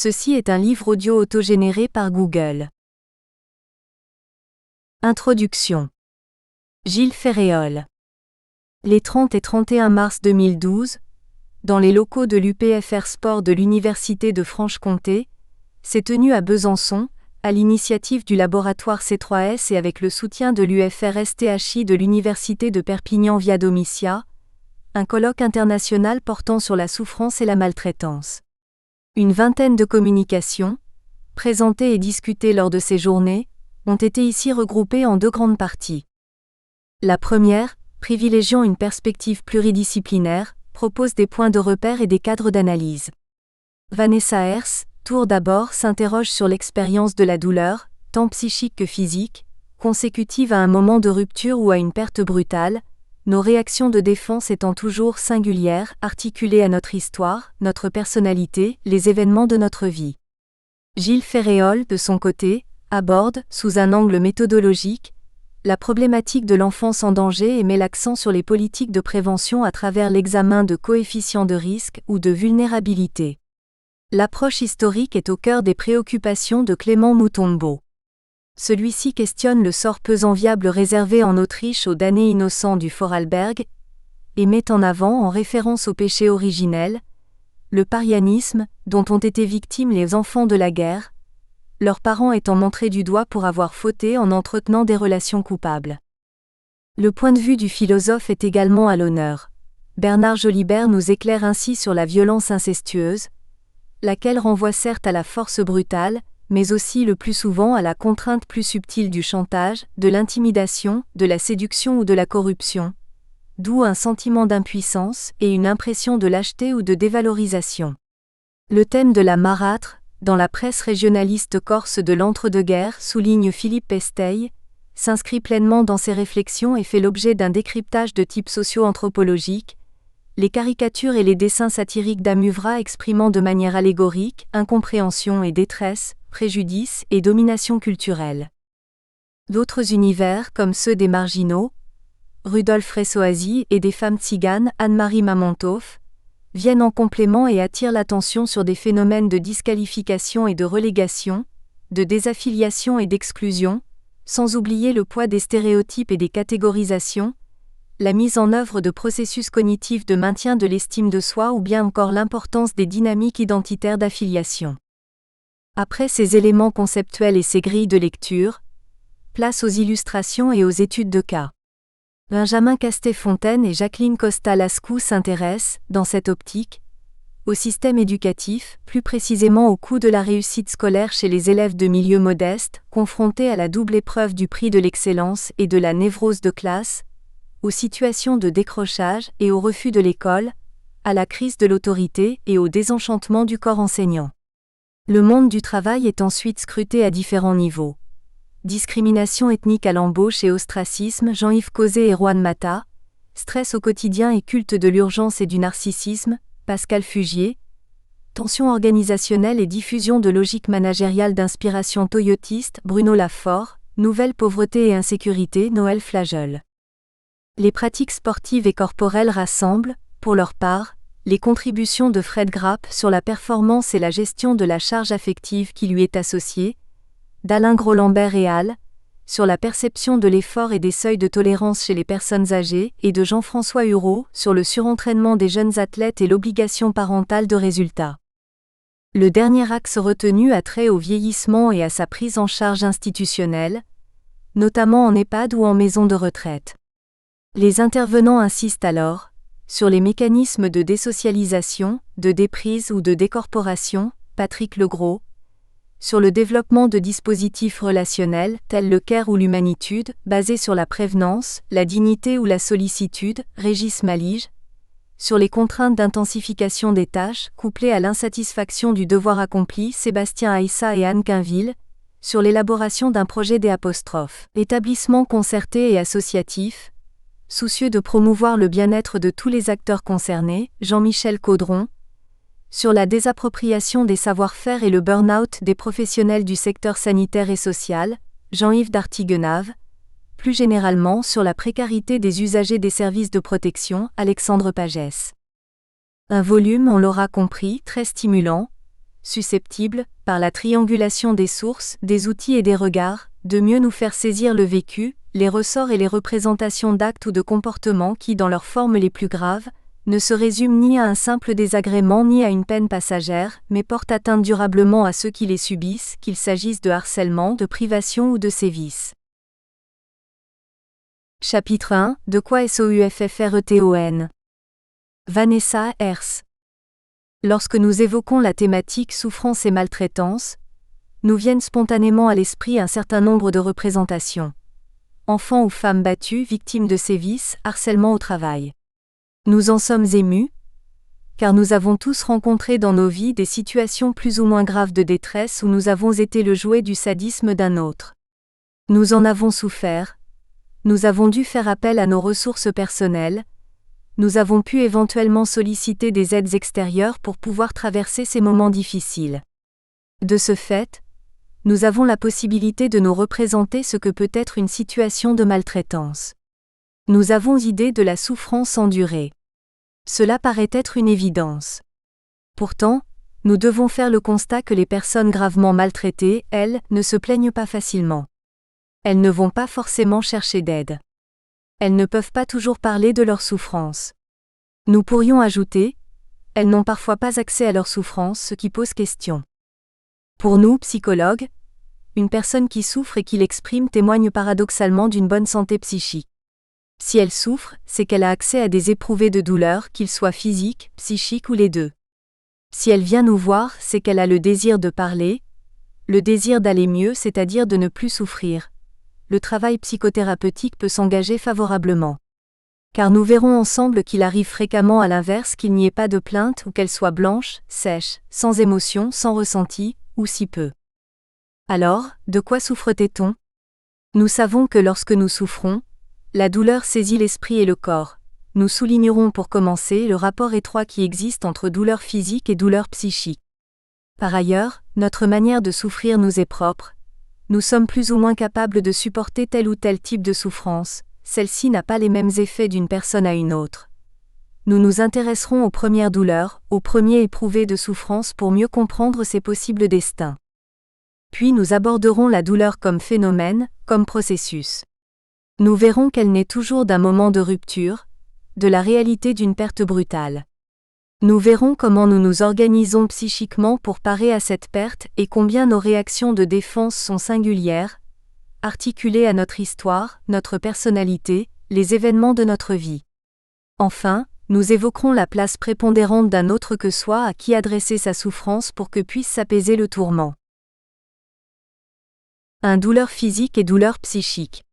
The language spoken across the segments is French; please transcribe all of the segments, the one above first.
Ceci est un livre audio autogénéré par Google. Introduction. Gilles Ferréol. Les 30 et 31 mars 2012, dans les locaux de l'UPFR Sport de l'Université de Franche-Comté, s'est tenu à Besançon, à l'initiative du laboratoire C3S et avec le soutien de l'UFR-STHI de l'Université de Perpignan Via Domitia, un colloque international portant sur la souffrance et la maltraitance. Une vingtaine de communications, présentées et discutées lors de ces journées, ont été ici regroupées en deux grandes parties. La première, privilégiant une perspective pluridisciplinaire, propose des points de repère et des cadres d'analyse. Vanessa Hers, tour d'abord, s'interroge sur l'expérience de la douleur, tant psychique que physique, consécutive à un moment de rupture ou à une perte brutale, nos réactions de défense étant toujours singulières, articulées à notre histoire, notre personnalité, les événements de notre vie. Gilles Ferréol, de son côté, aborde, sous un angle méthodologique, la problématique de l'enfance en danger et met l'accent sur les politiques de prévention à travers l'examen de coefficients de risque ou de vulnérabilité. L'approche historique est au cœur des préoccupations de Clément Moutombo. Celui-ci questionne le sort peu enviable réservé en Autriche aux damnés innocents du Vorarlberg et met en avant, en référence au péché originel, le parianisme dont ont été victimes les enfants de la guerre, leurs parents étant montrés du doigt pour avoir fauté en entretenant des relations coupables. Le point de vue du philosophe est également à l'honneur. Bernard Jolibert nous éclaire ainsi sur la violence incestueuse, laquelle renvoie certes à la force brutale, mais aussi le plus souvent à la contrainte plus subtile du chantage, de l'intimidation, de la séduction ou de la corruption, d'où un sentiment d'impuissance et une impression de lâcheté ou de dévalorisation. Le thème de la marâtre, dans la presse régionaliste corse de l'entre-deux-guerres, souligne Philippe Pesteil, s'inscrit pleinement dans ses réflexions et fait l'objet d'un décryptage de type socio-anthropologique, les caricatures et les dessins satiriques d'Amuvra exprimant de manière allégorique incompréhension et détresse, préjudice et domination culturelle. D'autres univers, comme ceux des marginaux, Rudolf Ressoasi et des femmes tziganes, Anne-Marie Mamontoff, viennent en complément et attirent l'attention sur des phénomènes de disqualification et de relégation, de désaffiliation et d'exclusion, sans oublier le poids des stéréotypes et des catégorisations, la mise en œuvre de processus cognitifs de maintien de l'estime de soi ou bien encore l'importance des dynamiques identitaires d'affiliation. Après ces éléments conceptuels et ces grilles de lecture, place aux illustrations et aux études de cas. Benjamin Castet-Fontaine et Jacqueline Costa-Lascou s'intéressent, dans cette optique, au système éducatif, plus précisément au coût de la réussite scolaire chez les élèves de milieux modestes, confrontés à la double épreuve du prix de l'excellence et de la névrose de classe, aux situations de décrochage et au refus de l'école, à la crise de l'autorité et au désenchantement du corps enseignant. Le monde du travail est ensuite scruté à différents niveaux. Discrimination ethnique à l'embauche et ostracisme, Jean-Yves Cauzet et Juan Mata. Stress au quotidien et culte de l'urgence et du narcissisme, Pascal Fugier. Tension organisationnelle et diffusion de logique managériale d'inspiration toyotiste, Bruno Lafort. Nouvelle pauvreté et insécurité, Noël Flageol. Les pratiques sportives et corporelles rassemblent, pour leur part, les contributions de Fred Grapp sur la performance et la gestion de la charge affective qui lui est associée, d'Alain Gros-Lambert et al., sur la perception de l'effort et des seuils de tolérance chez les personnes âgées, et de Jean-François Hureau sur le surentraînement des jeunes athlètes et l'obligation parentale de résultats. Le dernier axe retenu a trait au vieillissement et à sa prise en charge institutionnelle, notamment en EHPAD ou en maison de retraite. Les intervenants insistent alors sur les mécanismes de désocialisation, de déprise ou de décorporation, Patrick Legros, sur le développement de dispositifs relationnels, tels le care ou l'humanitude, basés sur la prévenance, la dignité ou la sollicitude, Régis Malige, sur les contraintes d'intensification des tâches, couplées à l'insatisfaction du devoir accompli, Sébastien Aïssa et Anne Quinville, sur l'élaboration d'un projet D'. Établissement concerté et associatif, soucieux de promouvoir le bien-être de tous les acteurs concernés, Jean-Michel Caudron, sur la désappropriation des savoir-faire et le burn-out des professionnels du secteur sanitaire et social, Jean-Yves Dartiguenave, plus généralement sur la précarité des usagers des services de protection, Alexandre Pagès. Un volume, on l'aura compris, très stimulant, susceptible, par la triangulation des sources, des outils et des regards, de mieux nous faire saisir le vécu, les ressorts et les représentations d'actes ou de comportements qui, dans leurs formes les plus graves, ne se résument ni à un simple désagrément ni à une peine passagère, mais portent atteinte durablement à ceux qui les subissent, qu'il s'agisse de harcèlement, de privation ou de sévices. Chapitre 1 – De quoi SOUFFRETON? Vanessa Hers. Lorsque nous évoquons la thématique souffrance et maltraitance, nous viennent spontanément à l'esprit un certain nombre de représentations. Enfants ou femmes battus, victimes de sévices, harcèlement au travail. Nous en sommes émus, car nous avons tous rencontré dans nos vies des situations plus ou moins graves de détresse où nous avons été le jouet du sadisme d'un autre. Nous en avons souffert, nous avons dû faire appel à nos ressources personnelles, nous avons pu éventuellement solliciter des aides extérieures pour pouvoir traverser ces moments difficiles. De ce fait, nous avons la possibilité de nous représenter ce que peut être une situation de maltraitance. Nous avons idée de la souffrance endurée. Cela paraît être une évidence. Pourtant, nous devons faire le constat que les personnes gravement maltraitées, elles, ne se plaignent pas facilement. Elles ne vont pas forcément chercher d'aide. Elles ne peuvent pas toujours parler de leur souffrance. Nous pourrions ajouter, elles n'ont parfois pas accès à leur souffrance, ce qui pose question. Pour nous, psychologues, une personne qui souffre et qui l'exprime témoigne paradoxalement d'une bonne santé psychique. Si elle souffre, c'est qu'elle a accès à des éprouvés de douleur, qu'ils soient physiques, psychiques ou les deux. Si elle vient nous voir, c'est qu'elle a le désir de parler, le désir d'aller mieux, c'est-à-dire de ne plus souffrir. Le travail psychothérapeutique peut s'engager favorablement. Car nous verrons ensemble qu'il arrive fréquemment à l'inverse qu'il n'y ait pas de plainte ou qu'elle soit blanche, sèche, sans émotion, sans ressenti, ou si peu. Alors, de quoi souffre-t-on? Nous savons que lorsque nous souffrons, la douleur saisit l'esprit et le corps. Nous soulignerons pour commencer le rapport étroit qui existe entre douleur physique et douleur psychique. Par ailleurs, notre manière de souffrir nous est propre. Nous sommes plus ou moins capables de supporter tel ou tel type de souffrance, celle-ci n'a pas les mêmes effets d'une personne à une autre. Nous nous intéresserons aux premières douleurs, aux premiers éprouvés de souffrance pour mieux comprendre ses possibles destins. Puis nous aborderons la douleur comme phénomène, comme processus. Nous verrons qu'elle naît toujours d'un moment de rupture, de la réalité d'une perte brutale. Nous verrons comment nous nous organisons psychiquement pour parer à cette perte et combien nos réactions de défense sont singulières, articulées à notre histoire, notre personnalité, les événements de notre vie. Enfin, nous évoquerons la place prépondérante d'un autre que soi à qui adresser sa souffrance pour que puisse s'apaiser le tourment. Douleur physique et douleur psychique.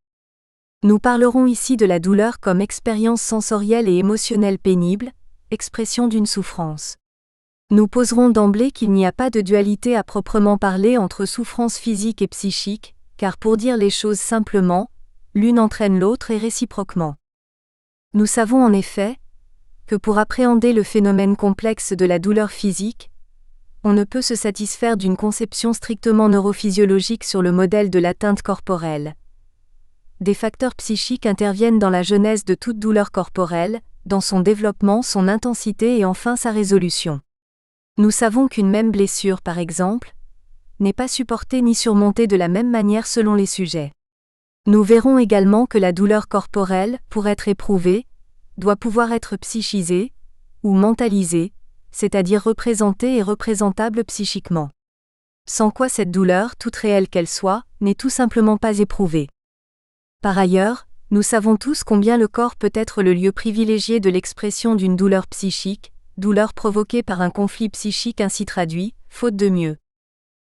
Nous parlerons ici de la douleur comme expérience sensorielle et émotionnelle pénible, expression d'une souffrance. Nous poserons d'emblée qu'il n'y a pas de dualité à proprement parler entre souffrance physique et psychique, car pour dire les choses simplement, l'une entraîne l'autre et réciproquement. Nous savons en effet que pour appréhender le phénomène complexe de la douleur physique, on ne peut se satisfaire d'une conception strictement neurophysiologique sur le modèle de l'atteinte corporelle. Des facteurs psychiques interviennent dans la genèse de toute douleur corporelle, dans son développement, son intensité et enfin sa résolution. Nous savons qu'une même blessure, par exemple, n'est pas supportée ni surmontée de la même manière selon les sujets. Nous verrons également que la douleur corporelle, pour être éprouvée, doit pouvoir être psychisée, ou mentalisée, c'est-à-dire représentée et représentable psychiquement. Sans quoi cette douleur, toute réelle qu'elle soit, n'est tout simplement pas éprouvée. Par ailleurs, nous savons tous combien le corps peut être le lieu privilégié de l'expression d'une douleur psychique, douleur provoquée par un conflit psychique ainsi traduit, faute de mieux.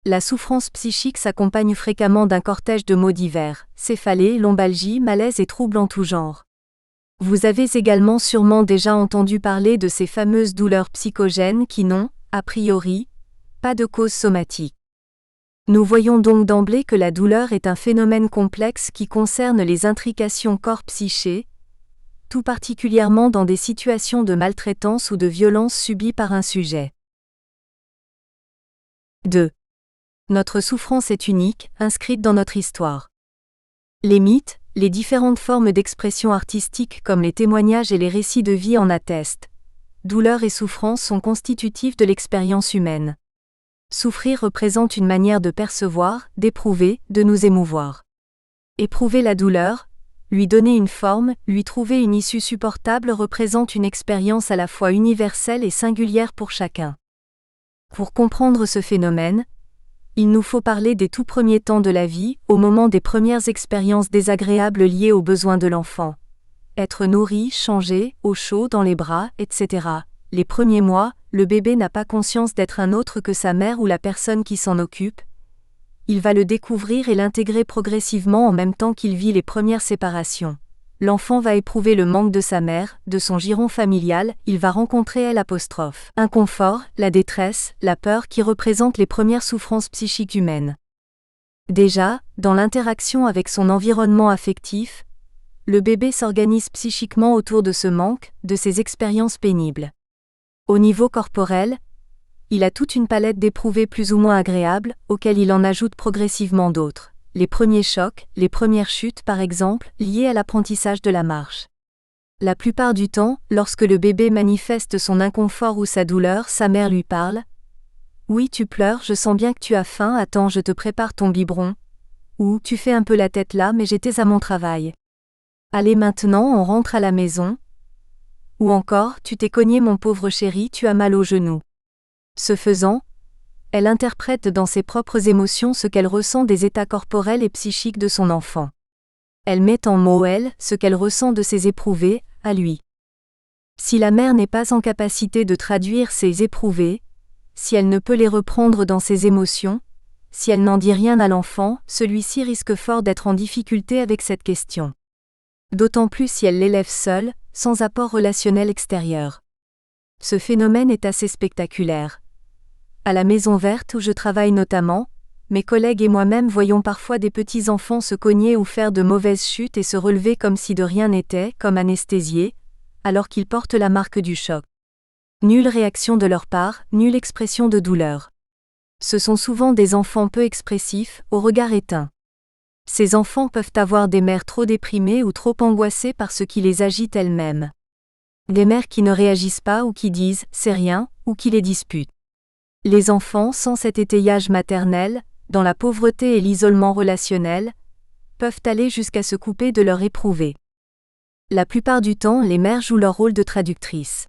La souffrance psychique s'accompagne fréquemment d'un cortège de maux divers, céphalées, lombalgie, malaise et troubles en tout genre. Vous avez également sûrement déjà entendu parler de ces fameuses douleurs psychogènes qui n'ont, a priori, pas de cause somatique. Nous voyons donc d'emblée que la douleur est un phénomène complexe qui concerne les intrications corps-psyché, tout particulièrement dans des situations de maltraitance ou de violence subies par un sujet. 2. Notre souffrance est unique, inscrite dans notre histoire. Les mythes, les différentes formes d'expression artistique comme les témoignages et les récits de vie en attestent. Douleur et souffrance sont constitutifs de l'expérience humaine. Souffrir représente une manière de percevoir, d'éprouver, de nous émouvoir. Éprouver la douleur, lui donner une forme, lui trouver une issue supportable représente une expérience à la fois universelle et singulière pour chacun. Pour comprendre ce phénomène, il nous faut parler des tout premiers temps de la vie, au moment des premières expériences désagréables liées aux besoins de l'enfant. Être nourri, changé, au chaud dans les bras, etc. Les premiers mois, le bébé n'a pas conscience d'être un autre que sa mère ou la personne qui s'en occupe. Il va le découvrir et l'intégrer progressivement en même temps qu'il vit les premières séparations. L'enfant va éprouver le manque de sa mère, de son giron familial, il va rencontrer l'inconfort, la détresse, la peur qui représentent les premières souffrances psychiques humaines. Déjà, dans l'interaction avec son environnement affectif, le bébé s'organise psychiquement autour de ce manque, de ces expériences pénibles. Au niveau corporel, il a toute une palette d'éprouvés plus ou moins agréables, auxquels il en ajoute progressivement d'autres. Les premiers chocs, les premières chutes par exemple, liées à l'apprentissage de la marche. La plupart du temps, lorsque le bébé manifeste son inconfort ou sa douleur, sa mère lui parle. « Oui, tu pleures, je sens bien que tu as faim, attends, je te prépare ton biberon. » Ou « Tu fais un peu la tête là, mais j'étais à mon travail. » Allez maintenant, on rentre à la maison. Ou encore, tu t'es cogné mon pauvre chéri, tu as mal au genou. Ce faisant, elle interprète dans ses propres émotions ce qu'elle ressent des états corporels et psychiques de son enfant. Elle met en mots ce qu'elle ressent de ses éprouvés, à lui. Si la mère n'est pas en capacité de traduire ses éprouvés, si elle ne peut les reprendre dans ses émotions, si elle n'en dit rien à l'enfant, celui-ci risque fort d'être en difficulté avec cette question. D'autant plus si elle l'élève seule, sans apport relationnel extérieur. Ce phénomène est assez spectaculaire. À la Maison Verte où je travaille notamment, mes collègues et moi-même voyons parfois des petits enfants se cogner ou faire de mauvaises chutes et se relever comme si de rien n'était, comme anesthésiés, alors qu'ils portent la marque du choc. Nulle réaction de leur part, nulle expression de douleur. Ce sont souvent des enfants peu expressifs, au regard éteint. Ces enfants peuvent avoir des mères trop déprimées ou trop angoissées par ce qui les agite elles-mêmes. Des mères qui ne réagissent pas ou qui disent « c'est rien » ou qui les disputent. Les enfants, sans cet étayage maternel, dans la pauvreté et l'isolement relationnel, peuvent aller jusqu'à se couper de leur éprouvé. La plupart du temps, les mères jouent leur rôle de traductrice.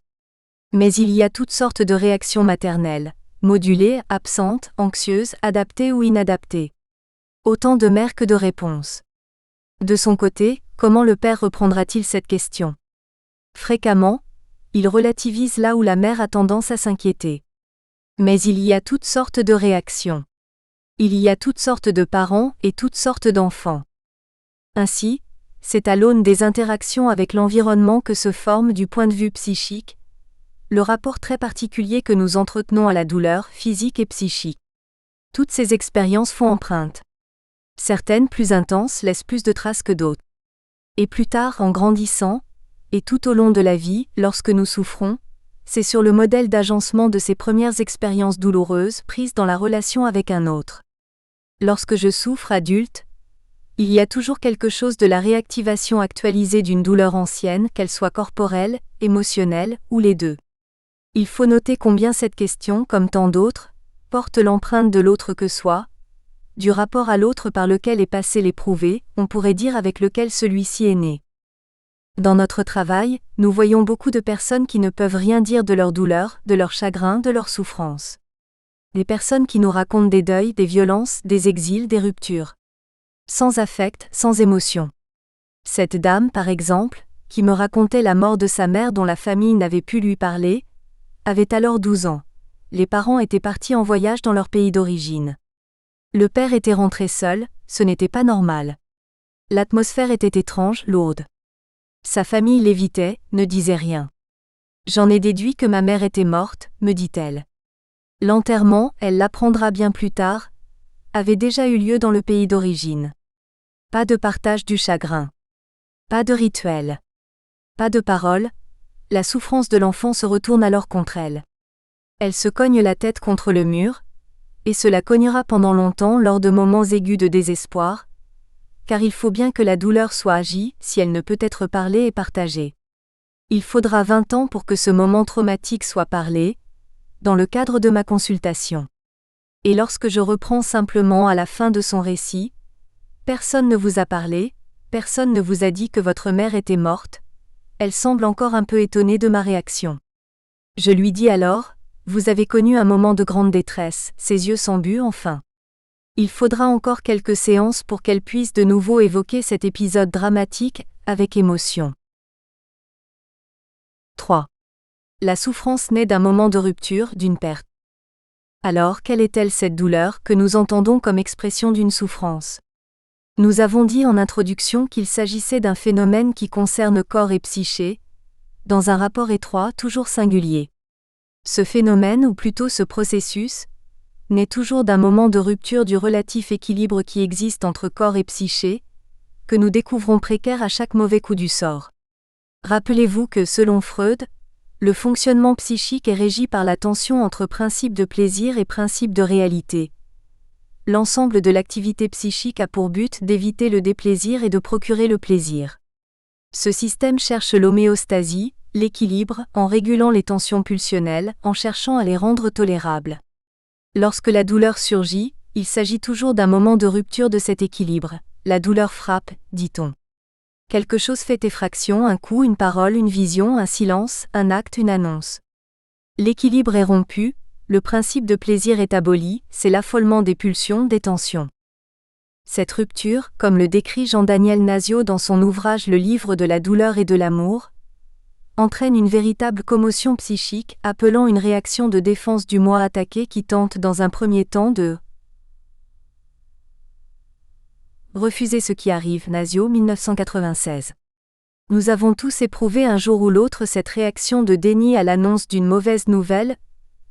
Mais il y a toutes sortes de réactions maternelles, modulées, absentes, anxieuses, adaptées ou inadaptées. Autant de mères que de réponses. De son côté, comment le père reprendra-t-il cette question ? Fréquemment, il relativise là où la mère a tendance à s'inquiéter. Mais il y a toutes sortes de réactions. Il y a toutes sortes de parents et toutes sortes d'enfants. Ainsi, c'est à l'aune des interactions avec l'environnement que se forme du point de vue psychique, le rapport très particulier que nous entretenons à la douleur physique et psychique. Toutes ces expériences font empreinte. Certaines plus intenses laissent plus de traces que d'autres. Et plus tard, en grandissant, et tout au long de la vie, lorsque nous souffrons, c'est sur le modèle d'agencement de ces premières expériences douloureuses prises dans la relation avec un autre. Lorsque je souffre adulte, il y a toujours quelque chose de la réactivation actualisée d'une douleur ancienne, qu'elle soit corporelle, émotionnelle, ou les deux. Il faut noter combien cette question, comme tant d'autres, porte l'empreinte de l'autre que soi, du rapport à l'autre par lequel est passé l'éprouvé, on pourrait dire avec lequel celui-ci est né. Dans notre travail, nous voyons beaucoup de personnes qui ne peuvent rien dire de leur douleur, de leur chagrin, de leur souffrance. Des personnes qui nous racontent des deuils, des violences, des exils, des ruptures. Sans affect, sans émotion. Cette dame, par exemple, qui me racontait la mort de sa mère dont la famille n'avait pu lui parler, avait alors 12 ans. Les parents étaient partis en voyage dans leur pays d'origine. Le père était rentré seul, ce n'était pas normal. L'atmosphère était étrange, lourde. Sa famille l'évitait, ne disait rien. J'en ai déduit que ma mère était morte, me dit-elle. L'enterrement, elle l'apprendra bien plus tard, avait déjà eu lieu dans le pays d'origine. Pas de partage du chagrin. Pas de rituel. Pas de parole, la souffrance de l'enfant se retourne alors contre elle. Elle se cogne la tête contre le mur, et se la cognera pendant longtemps lors de moments aigus de désespoir, car il faut bien que la douleur soit agie si elle ne peut être parlée et partagée. Il faudra 20 ans pour que ce moment traumatique soit parlé, dans le cadre de ma consultation. Et lorsque je reprends simplement à la fin de son récit, « Personne ne vous a parlé, personne ne vous a dit que votre mère était morte », elle semble encore un peu étonnée de ma réaction. Je lui dis alors, « Vous avez connu un moment de grande détresse », ses yeux s'embuent enfin. Il faudra encore quelques séances pour qu'elle puisse de nouveau évoquer cet épisode dramatique, avec émotion. 3. La souffrance naît d'un moment de rupture, d'une perte. Alors, quelle est-elle cette douleur que nous entendons comme expression d'une souffrance ? Nous avons dit en introduction qu'il s'agissait d'un phénomène qui concerne corps et psyché, dans un rapport étroit toujours singulier. Ce phénomène, ou plutôt ce processus, naît toujours d'un moment de rupture du relatif équilibre qui existe entre corps et psyché, que nous découvrons précaire à chaque mauvais coup du sort. Rappelez-vous que, selon Freud, le fonctionnement psychique est régi par la tension entre principe de plaisir et principe de réalité. L'ensemble de l'activité psychique a pour but d'éviter le déplaisir et de procurer le plaisir. Ce système cherche l'homéostasie, l'équilibre, en régulant les tensions pulsionnelles, en cherchant à les rendre tolérables. Lorsque la douleur surgit, il s'agit toujours d'un moment de rupture de cet équilibre. La douleur frappe, dit-on. Quelque chose fait effraction, un coup, une parole, une vision, un silence, un acte, une annonce. L'équilibre est rompu, le principe de plaisir est aboli, c'est l'affolement des pulsions, des tensions. Cette rupture, comme le décrit Jean-Daniel Nazio dans son ouvrage Le livre de la douleur et de l'amour, entraîne une véritable commotion psychique, appelant une réaction de défense du moi attaqué qui tente dans un premier temps de refuser ce qui arrive. Nazio, 1996. Nous avons tous éprouvé un jour ou l'autre cette réaction de déni à l'annonce d'une mauvaise nouvelle,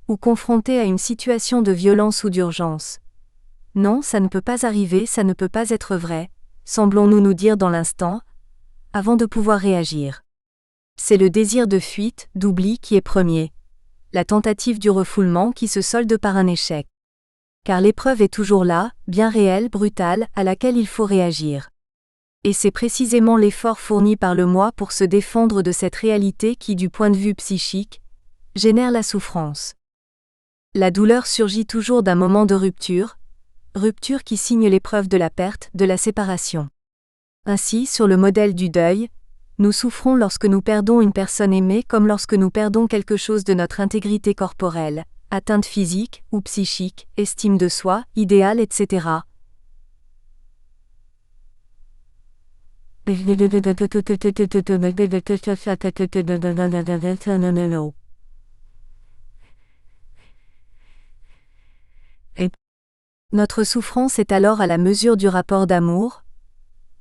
ou confrontés à une situation de violence ou d'urgence. Non, ça ne peut pas arriver, ça ne peut pas être vrai, semblons-nous nous dire dans l'instant, avant de pouvoir réagir. C'est le désir de fuite, d'oubli qui est premier. La tentative du refoulement qui se solde par un échec. Car l'épreuve est toujours là, bien réelle, brutale, à laquelle il faut réagir. Et c'est précisément l'effort fourni par le moi pour se défendre de cette réalité qui, du point de vue psychique, génère la souffrance. La douleur surgit toujours d'un moment de rupture qui signe l'épreuve de la perte, de la séparation. Ainsi, sur le modèle du deuil, nous souffrons lorsque nous perdons une personne aimée comme lorsque nous perdons quelque chose de notre intégrité corporelle, atteinte physique ou psychique, estime de soi, idéal, etc. Notre souffrance est alors à la mesure du rapport d'amour,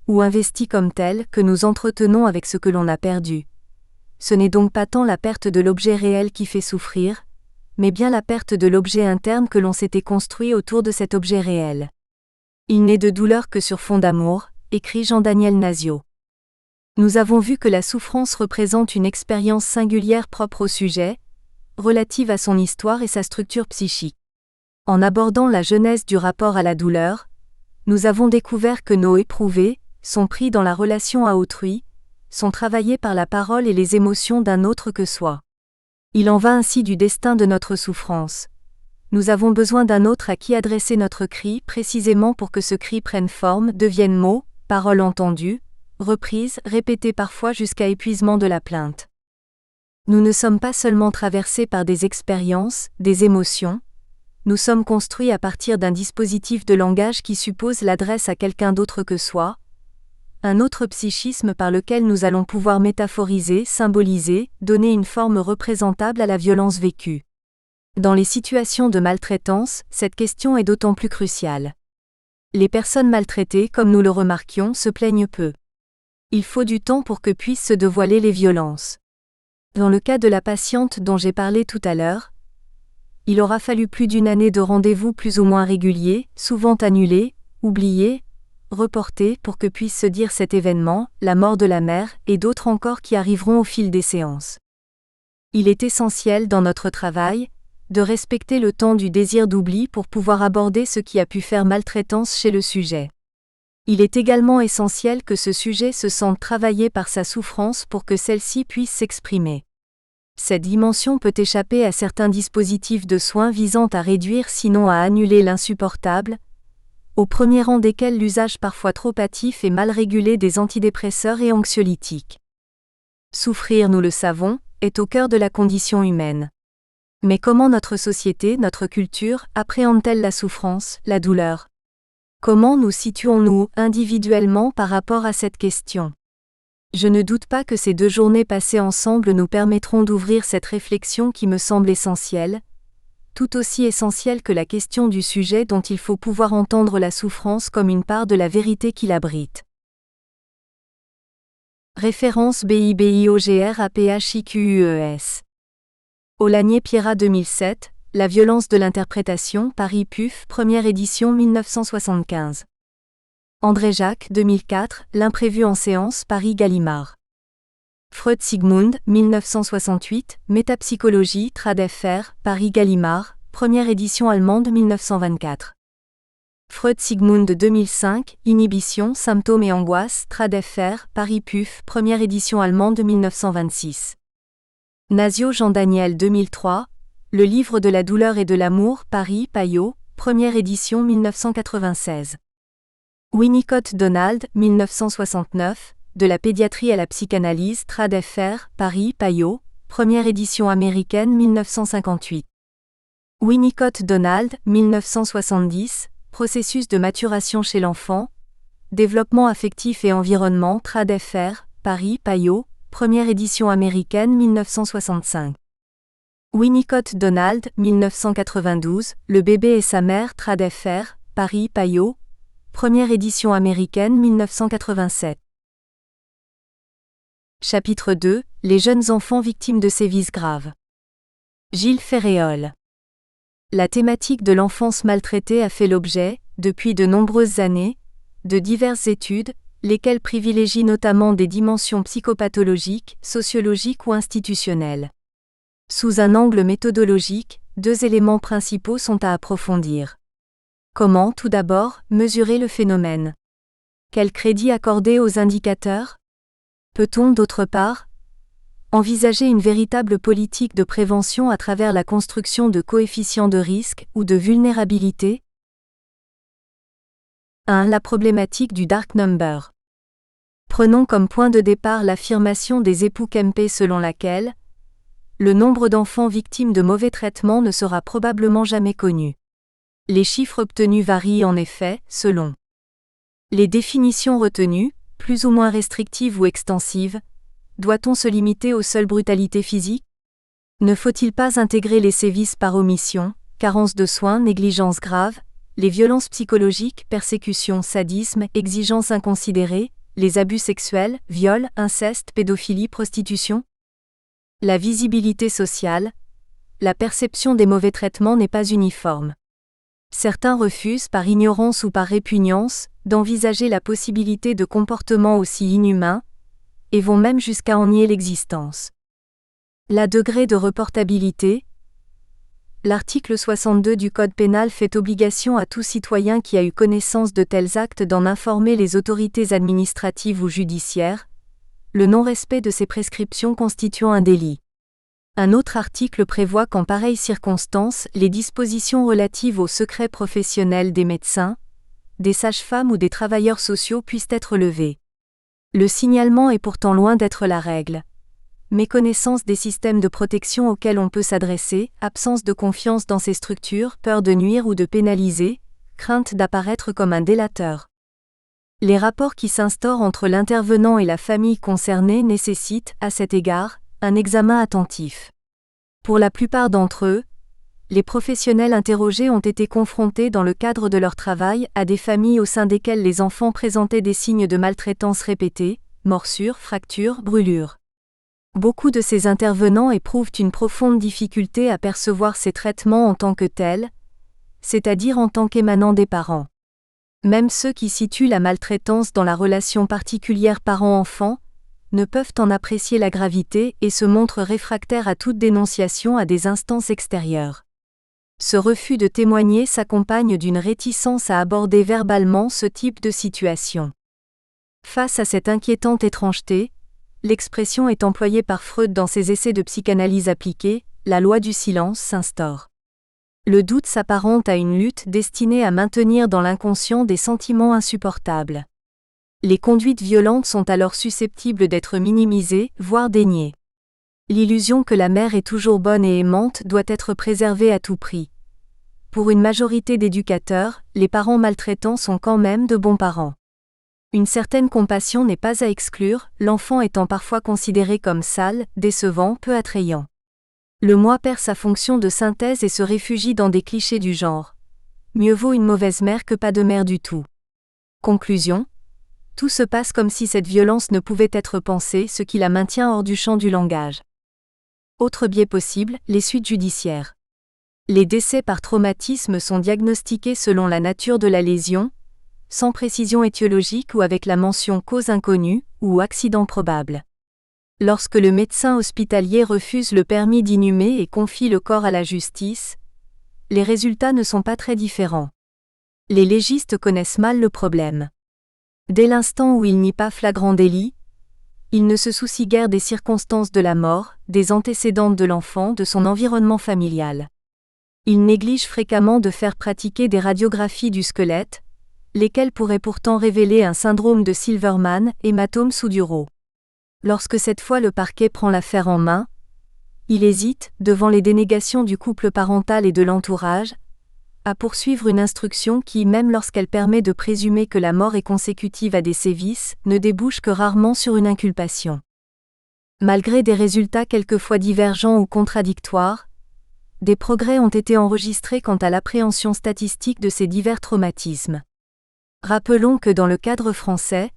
ou investi comme tel, que nous entretenons avec ce que l'on a perdu. Ce n'est donc pas tant la perte de l'objet réel qui fait souffrir, mais bien la perte de l'objet interne que l'on s'était construit autour de cet objet réel. Il n'est de douleur que sur fond d'amour, écrit Jean-Daniel Nazio. Nous avons vu que la souffrance représente une expérience singulière propre au sujet, relative à son histoire et sa structure psychique. En abordant la genèse du rapport à la douleur, nous avons découvert que nos éprouvés sont pris dans la relation à autrui, sont travaillés par la parole et les émotions d'un autre que soi. Il en va ainsi du destin de notre souffrance. Nous avons besoin d'un autre à qui adresser notre cri, précisément pour que ce cri prenne forme, devienne mot, parole entendue, reprise, répétée parfois jusqu'à épuisement de la plainte. Nous ne sommes pas seulement traversés par des expériences, des émotions, nous sommes construits à partir d'un dispositif de langage qui suppose l'adresse à quelqu'un d'autre que soi, un autre psychisme par lequel nous allons pouvoir métaphoriser, symboliser, donner une forme représentable à la violence vécue. Dans les situations de maltraitance, cette question est d'autant plus cruciale. Les personnes maltraitées, comme nous le remarquions, se plaignent peu. Il faut du temps pour que puissent se dévoiler les violences. Dans le cas de la patiente dont j'ai parlé tout à l'heure, il aura fallu plus d'une année de rendez-vous plus ou moins réguliers, souvent annulés, oubliés, reportés pour que puisse se dire cet événement, la mort de la mère, et d'autres encore qui arriveront au fil des séances. Il est essentiel dans notre travail, de respecter le temps du désir d'oubli pour pouvoir aborder ce qui a pu faire maltraitance chez le sujet. Il est également essentiel que ce sujet se sente travaillé par sa souffrance pour que celle-ci puisse s'exprimer. Cette dimension peut échapper à certains dispositifs de soins visant à réduire sinon à annuler l'insupportable, au premier rang desquels l'usage parfois trop hâtif et mal régulé des antidépresseurs et anxiolytiques. Souffrir, nous le savons, est au cœur de la condition humaine. Mais comment notre société, notre culture, appréhende-t-elle la souffrance, la douleur ? Comment nous situons-nous individuellement par rapport à cette question ? Je ne doute pas que ces 2 journées passées ensemble nous permettront d'ouvrir cette réflexion qui me semble essentielle, tout aussi essentielle que la question du sujet dont il faut pouvoir entendre la souffrance comme une part de la vérité qui l'abrite. Référence BIBIOGRAPHIQUES. Olagnier-Pierrat 2007, La violence de l'interprétation, Paris PUF, première édition 1975. André Jacques 2004, L'imprévu en séance, Paris Gallimard. Freud Sigmund, 1968, Métapsychologie, Trad FR, Paris Gallimard, première édition allemande 1924. Freud Sigmund 2005, Inhibition, symptômes et angoisse, Trad FR, Paris PUF, première édition allemande 1926. Nasio Jean-Daniel 2003, Le livre de la douleur et de l'amour, Paris Payot, première édition 1996. Winnicott Donald, 1969, De la pédiatrie à la psychanalyse, Trad FR, Paris Payot, première édition américaine 1958. Winnicott Donald, 1970, Processus de maturation chez l'enfant, Développement affectif et environnement, Trad FR, Paris Payot, première édition américaine 1965. Winnicott Donald, 1992, Le bébé et sa mère, Trad FR, Paris Payot, première édition américaine 1987. Chapitre 2, Les jeunes enfants victimes de sévices graves. Gilles Ferréol. La thématique de l'enfance maltraitée a fait l'objet, depuis de nombreuses années, de diverses études, lesquelles privilégient notamment des dimensions psychopathologiques, sociologiques ou institutionnelles. Sous un angle méthodologique, 2 éléments principaux sont à approfondir. Comment, tout d'abord, mesurer le phénomène ? Quel crédit accorder aux indicateurs ? Peut-on, d'autre part, envisager une véritable politique de prévention à travers la construction de coefficients de risque ou de vulnérabilité ? 1. La problématique du dark number. Prenons comme point de départ l'affirmation des époux Kempe selon laquelle le nombre d'enfants victimes de mauvais traitements ne sera probablement jamais connu. Les chiffres obtenus varient en effet, selon les définitions retenues, plus ou moins restrictives ou extensives. Doit-on se limiter aux seules brutalités physiques ? Ne faut-il pas intégrer les sévices par omission, carence de soins, négligence grave, les violences psychologiques, persécutions, sadisme, exigences inconsidérées, les abus sexuels, viols, inceste, pédophilie, prostitution ? La visibilité sociale, la perception des mauvais traitements n'est pas uniforme. Certains refusent par ignorance ou par répugnance d'envisager la possibilité de comportements aussi inhumains, et vont même jusqu'à en nier l'existence. La degré de reportabilité. L'article 62 du Code pénal fait obligation à tout citoyen qui a eu connaissance de tels actes d'en informer les autorités administratives ou judiciaires, le non-respect de ces prescriptions constituant un délit. Un autre article prévoit qu'en pareille circonstance, les dispositions relatives au secret professionnel des médecins, des sages-femmes ou des travailleurs sociaux puissent être levées. Le signalement est pourtant loin d'être la règle. Méconnaissance des systèmes de protection auxquels on peut s'adresser, absence de confiance dans ces structures, peur de nuire ou de pénaliser, crainte d'apparaître comme un délateur. Les rapports qui s'instaurent entre l'intervenant et la famille concernée nécessitent, à cet égard, un examen attentif. Pour la plupart d'entre eux, les professionnels interrogés ont été confrontés dans le cadre de leur travail à des familles au sein desquelles les enfants présentaient des signes de maltraitance répétés, morsures, fractures, brûlures. Beaucoup de ces intervenants éprouvent une profonde difficulté à percevoir ces traitements en tant que tels, c'est-à-dire en tant qu'émanant des parents. Même ceux qui situent la maltraitance dans la relation particulière parent-enfant ne peuvent en apprécier la gravité et se montrent réfractaires à toute dénonciation à des instances extérieures. Ce refus de témoigner s'accompagne d'une réticence à aborder verbalement ce type de situation. Face à cette inquiétante étrangeté, l'expression est employée par Freud dans ses essais de psychanalyse appliquée, la loi du silence s'instaure. Le doute s'apparente à une lutte destinée à maintenir dans l'inconscient des sentiments insupportables. Les conduites violentes sont alors susceptibles d'être minimisées, voire déniées. L'illusion que la mère est toujours bonne et aimante doit être préservée à tout prix. Pour une majorité d'éducateurs, les parents maltraitants sont quand même de bons parents. Une certaine compassion n'est pas à exclure, l'enfant étant parfois considéré comme sale, décevant, peu attrayant. Le moi perd sa fonction de synthèse et se réfugie dans des clichés du genre. Mieux vaut une mauvaise mère que pas de mère du tout. Conclusion. Tout se passe comme si cette violence ne pouvait être pensée, ce qui la maintient hors du champ du langage. Autre biais possible, les suites judiciaires. Les décès par traumatisme sont diagnostiqués selon la nature de la lésion, sans précision étiologique ou avec la mention cause inconnue ou accident probable. Lorsque le médecin hospitalier refuse le permis d'inhumer et confie le corps à la justice, les résultats ne sont pas très différents. Les légistes connaissent mal le problème. Dès l'instant où il n'y a pas flagrant délit, ils ne se soucient guère des circonstances de la mort, des antécédents de l'enfant, de son environnement familial. Ils négligent fréquemment de faire pratiquer des radiographies du squelette, lesquelles pourraient pourtant révéler un syndrome de Silverman, hématome sous-duro. Lorsque cette fois le parquet prend l'affaire en main, il hésite, devant les dénégations du couple parental et de l'entourage, à poursuivre une instruction qui, même lorsqu'elle permet de présumer que la mort est consécutive à des sévices, ne débouche que rarement sur une inculpation. Malgré des résultats quelquefois divergents ou contradictoires, des progrès ont été enregistrés quant à l'appréhension statistique de ces divers traumatismes. Rappelons que dans le cadre français,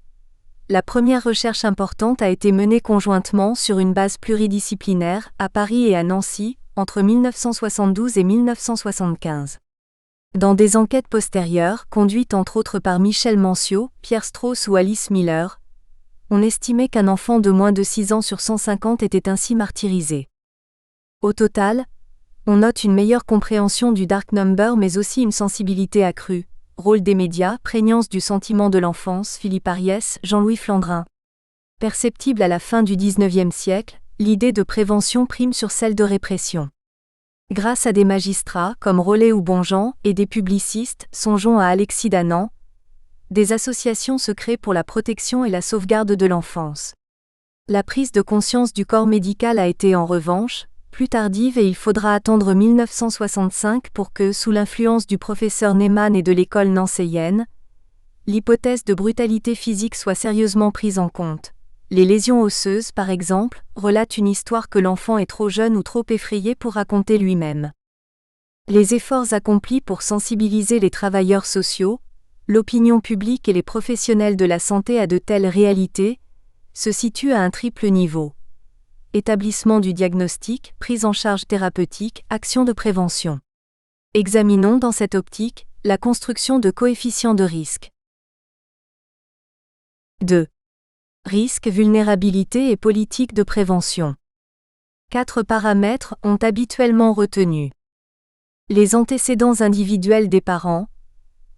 la première recherche importante a été menée conjointement sur une base pluridisciplinaire, à Paris et à Nancy, entre 1972 et 1975. Dans des enquêtes postérieures, conduites entre autres par Michel Manciot, Pierre Strauss ou Alice Miller, on estimait qu'un enfant de moins de 6 ans sur 150 était ainsi martyrisé. Au total, on note une meilleure compréhension du dark number mais aussi une sensibilité accrue. Rôle des médias, prégnance du sentiment de l'enfance, Philippe Ariès, Jean-Louis Flandrin. Perceptible à la fin du XIXe siècle, l'idée de prévention prime sur celle de répression. Grâce à des magistrats comme Rollet ou Bonjean et des publicistes, songeons à Alexis Danan, des associations se créent pour la protection et la sauvegarde de l'enfance. La prise de conscience du corps médical a été en revanche plus tardive et il faudra attendre 1965 pour que, sous l'influence du professeur Neyman et de l'école nancéienne, l'hypothèse de brutalité physique soit sérieusement prise en compte. Les lésions osseuses, par exemple, relatent une histoire que l'enfant est trop jeune ou trop effrayé pour raconter lui-même. Les efforts accomplis pour sensibiliser les travailleurs sociaux, l'opinion publique et les professionnels de la santé à de telles réalités, se situent à un triple niveau. Établissement du diagnostic, prise en charge thérapeutique, action de prévention. Examinons dans cette optique la construction de coefficients de risque. 2. Risque, vulnérabilité et politique de prévention. 4 paramètres ont habituellement retenu. Les antécédents individuels des parents,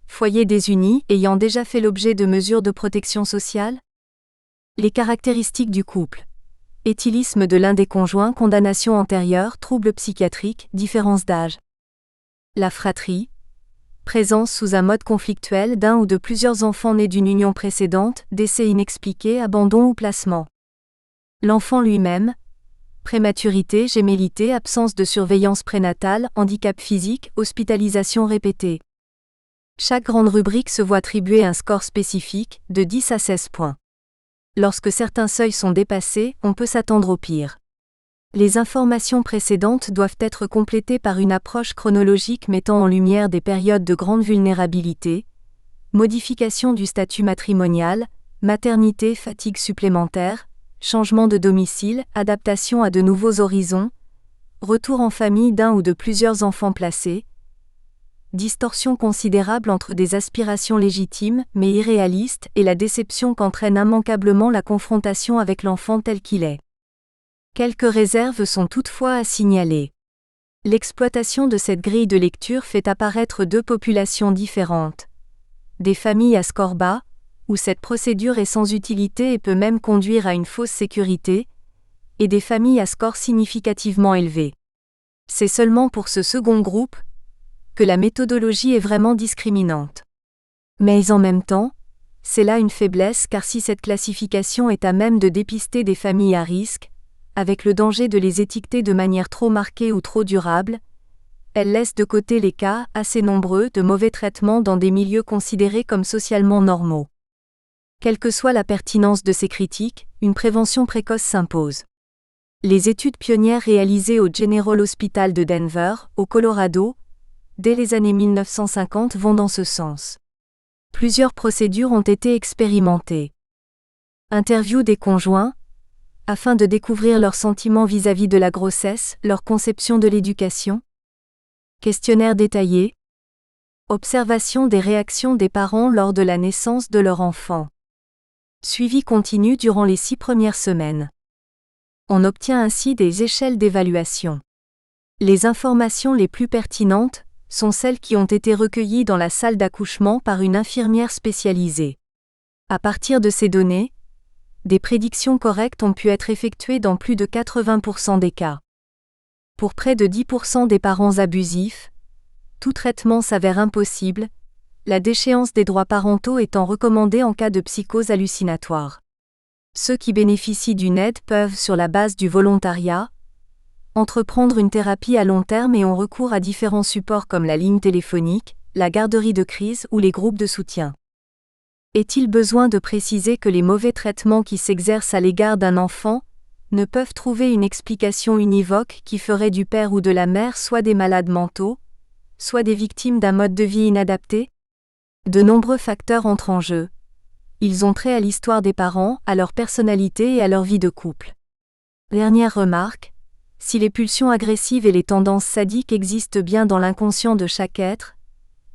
foyers désunis ayant déjà fait l'objet de mesures de protection sociale. Les caractéristiques du couple. Éthylisme de l'un des conjoints, condamnation antérieure, troubles psychiatriques, différence d'âge. La fratrie. Présence sous un mode conflictuel d'un ou de plusieurs enfants nés d'une union précédente, décès inexpliqué, abandon ou placement. L'enfant lui-même. Prématurité, gémellité, absence de surveillance prénatale, handicap physique, hospitalisation répétée. Chaque grande rubrique se voit attribuer un score spécifique, de 10 à 16 points. Lorsque certains seuils sont dépassés, on peut s'attendre au pire. Les informations précédentes doivent être complétées par une approche chronologique mettant en lumière des périodes de grande vulnérabilité, modification du statut matrimonial, maternité, fatigue supplémentaire, changement de domicile, adaptation à de nouveaux horizons, retour en famille d'un ou de plusieurs enfants placés, distorsion considérable entre des aspirations légitimes mais irréalistes et la déception qu'entraîne immanquablement la confrontation avec l'enfant tel qu'il est. Quelques réserves sont toutefois à signaler. L'exploitation de cette grille de lecture fait apparaître deux populations différentes. Des familles à score bas, où cette procédure est sans utilité et peut même conduire à une fausse sécurité, et des familles à score significativement élevé. C'est seulement pour ce second groupe que la méthodologie est vraiment discriminante. Mais en même temps, c'est là une faiblesse car si cette classification est à même de dépister des familles à risque, avec le danger de les étiqueter de manière trop marquée ou trop durable, elle laisse de côté les cas, assez nombreux, de mauvais traitements dans des milieux considérés comme socialement normaux. Quelle que soit la pertinence de ces critiques, une prévention précoce s'impose. Les études pionnières réalisées au General Hospital de Denver, au Colorado, dès les années 1950 vont dans ce sens. Plusieurs procédures ont été expérimentées. Interview des conjoints, afin de découvrir leurs sentiments vis-à-vis de la grossesse, leur conception de l'éducation. Questionnaire détaillé. Observation des réactions des parents lors de la naissance de leur enfant. Suivi continu durant les 6 premières semaines. On obtient ainsi des échelles d'évaluation. Les informations les plus pertinentes sont celles qui ont été recueillies dans la salle d'accouchement par une infirmière spécialisée. À partir de ces données, des prédictions correctes ont pu être effectuées dans plus de 80% des cas. Pour près de 10% des parents abusifs, tout traitement s'avère impossible, la déchéance des droits parentaux étant recommandée en cas de psychose hallucinatoire. Ceux qui bénéficient d'une aide peuvent, sur la base du volontariat, entreprendre une thérapie à long terme et ont recours à différents supports comme la ligne téléphonique, la garderie de crise ou les groupes de soutien. Est-il besoin de préciser que les mauvais traitements qui s'exercent à l'égard d'un enfant ne peuvent trouver une explication univoque qui ferait du père ou de la mère soit des malades mentaux, soit des victimes d'un mode de vie inadapté? De nombreux facteurs entrent en jeu. Ils ont trait à l'histoire des parents, à leur personnalité et à leur vie de couple. Dernière remarque, si les pulsions agressives et les tendances sadiques existent bien dans l'inconscient de chaque être,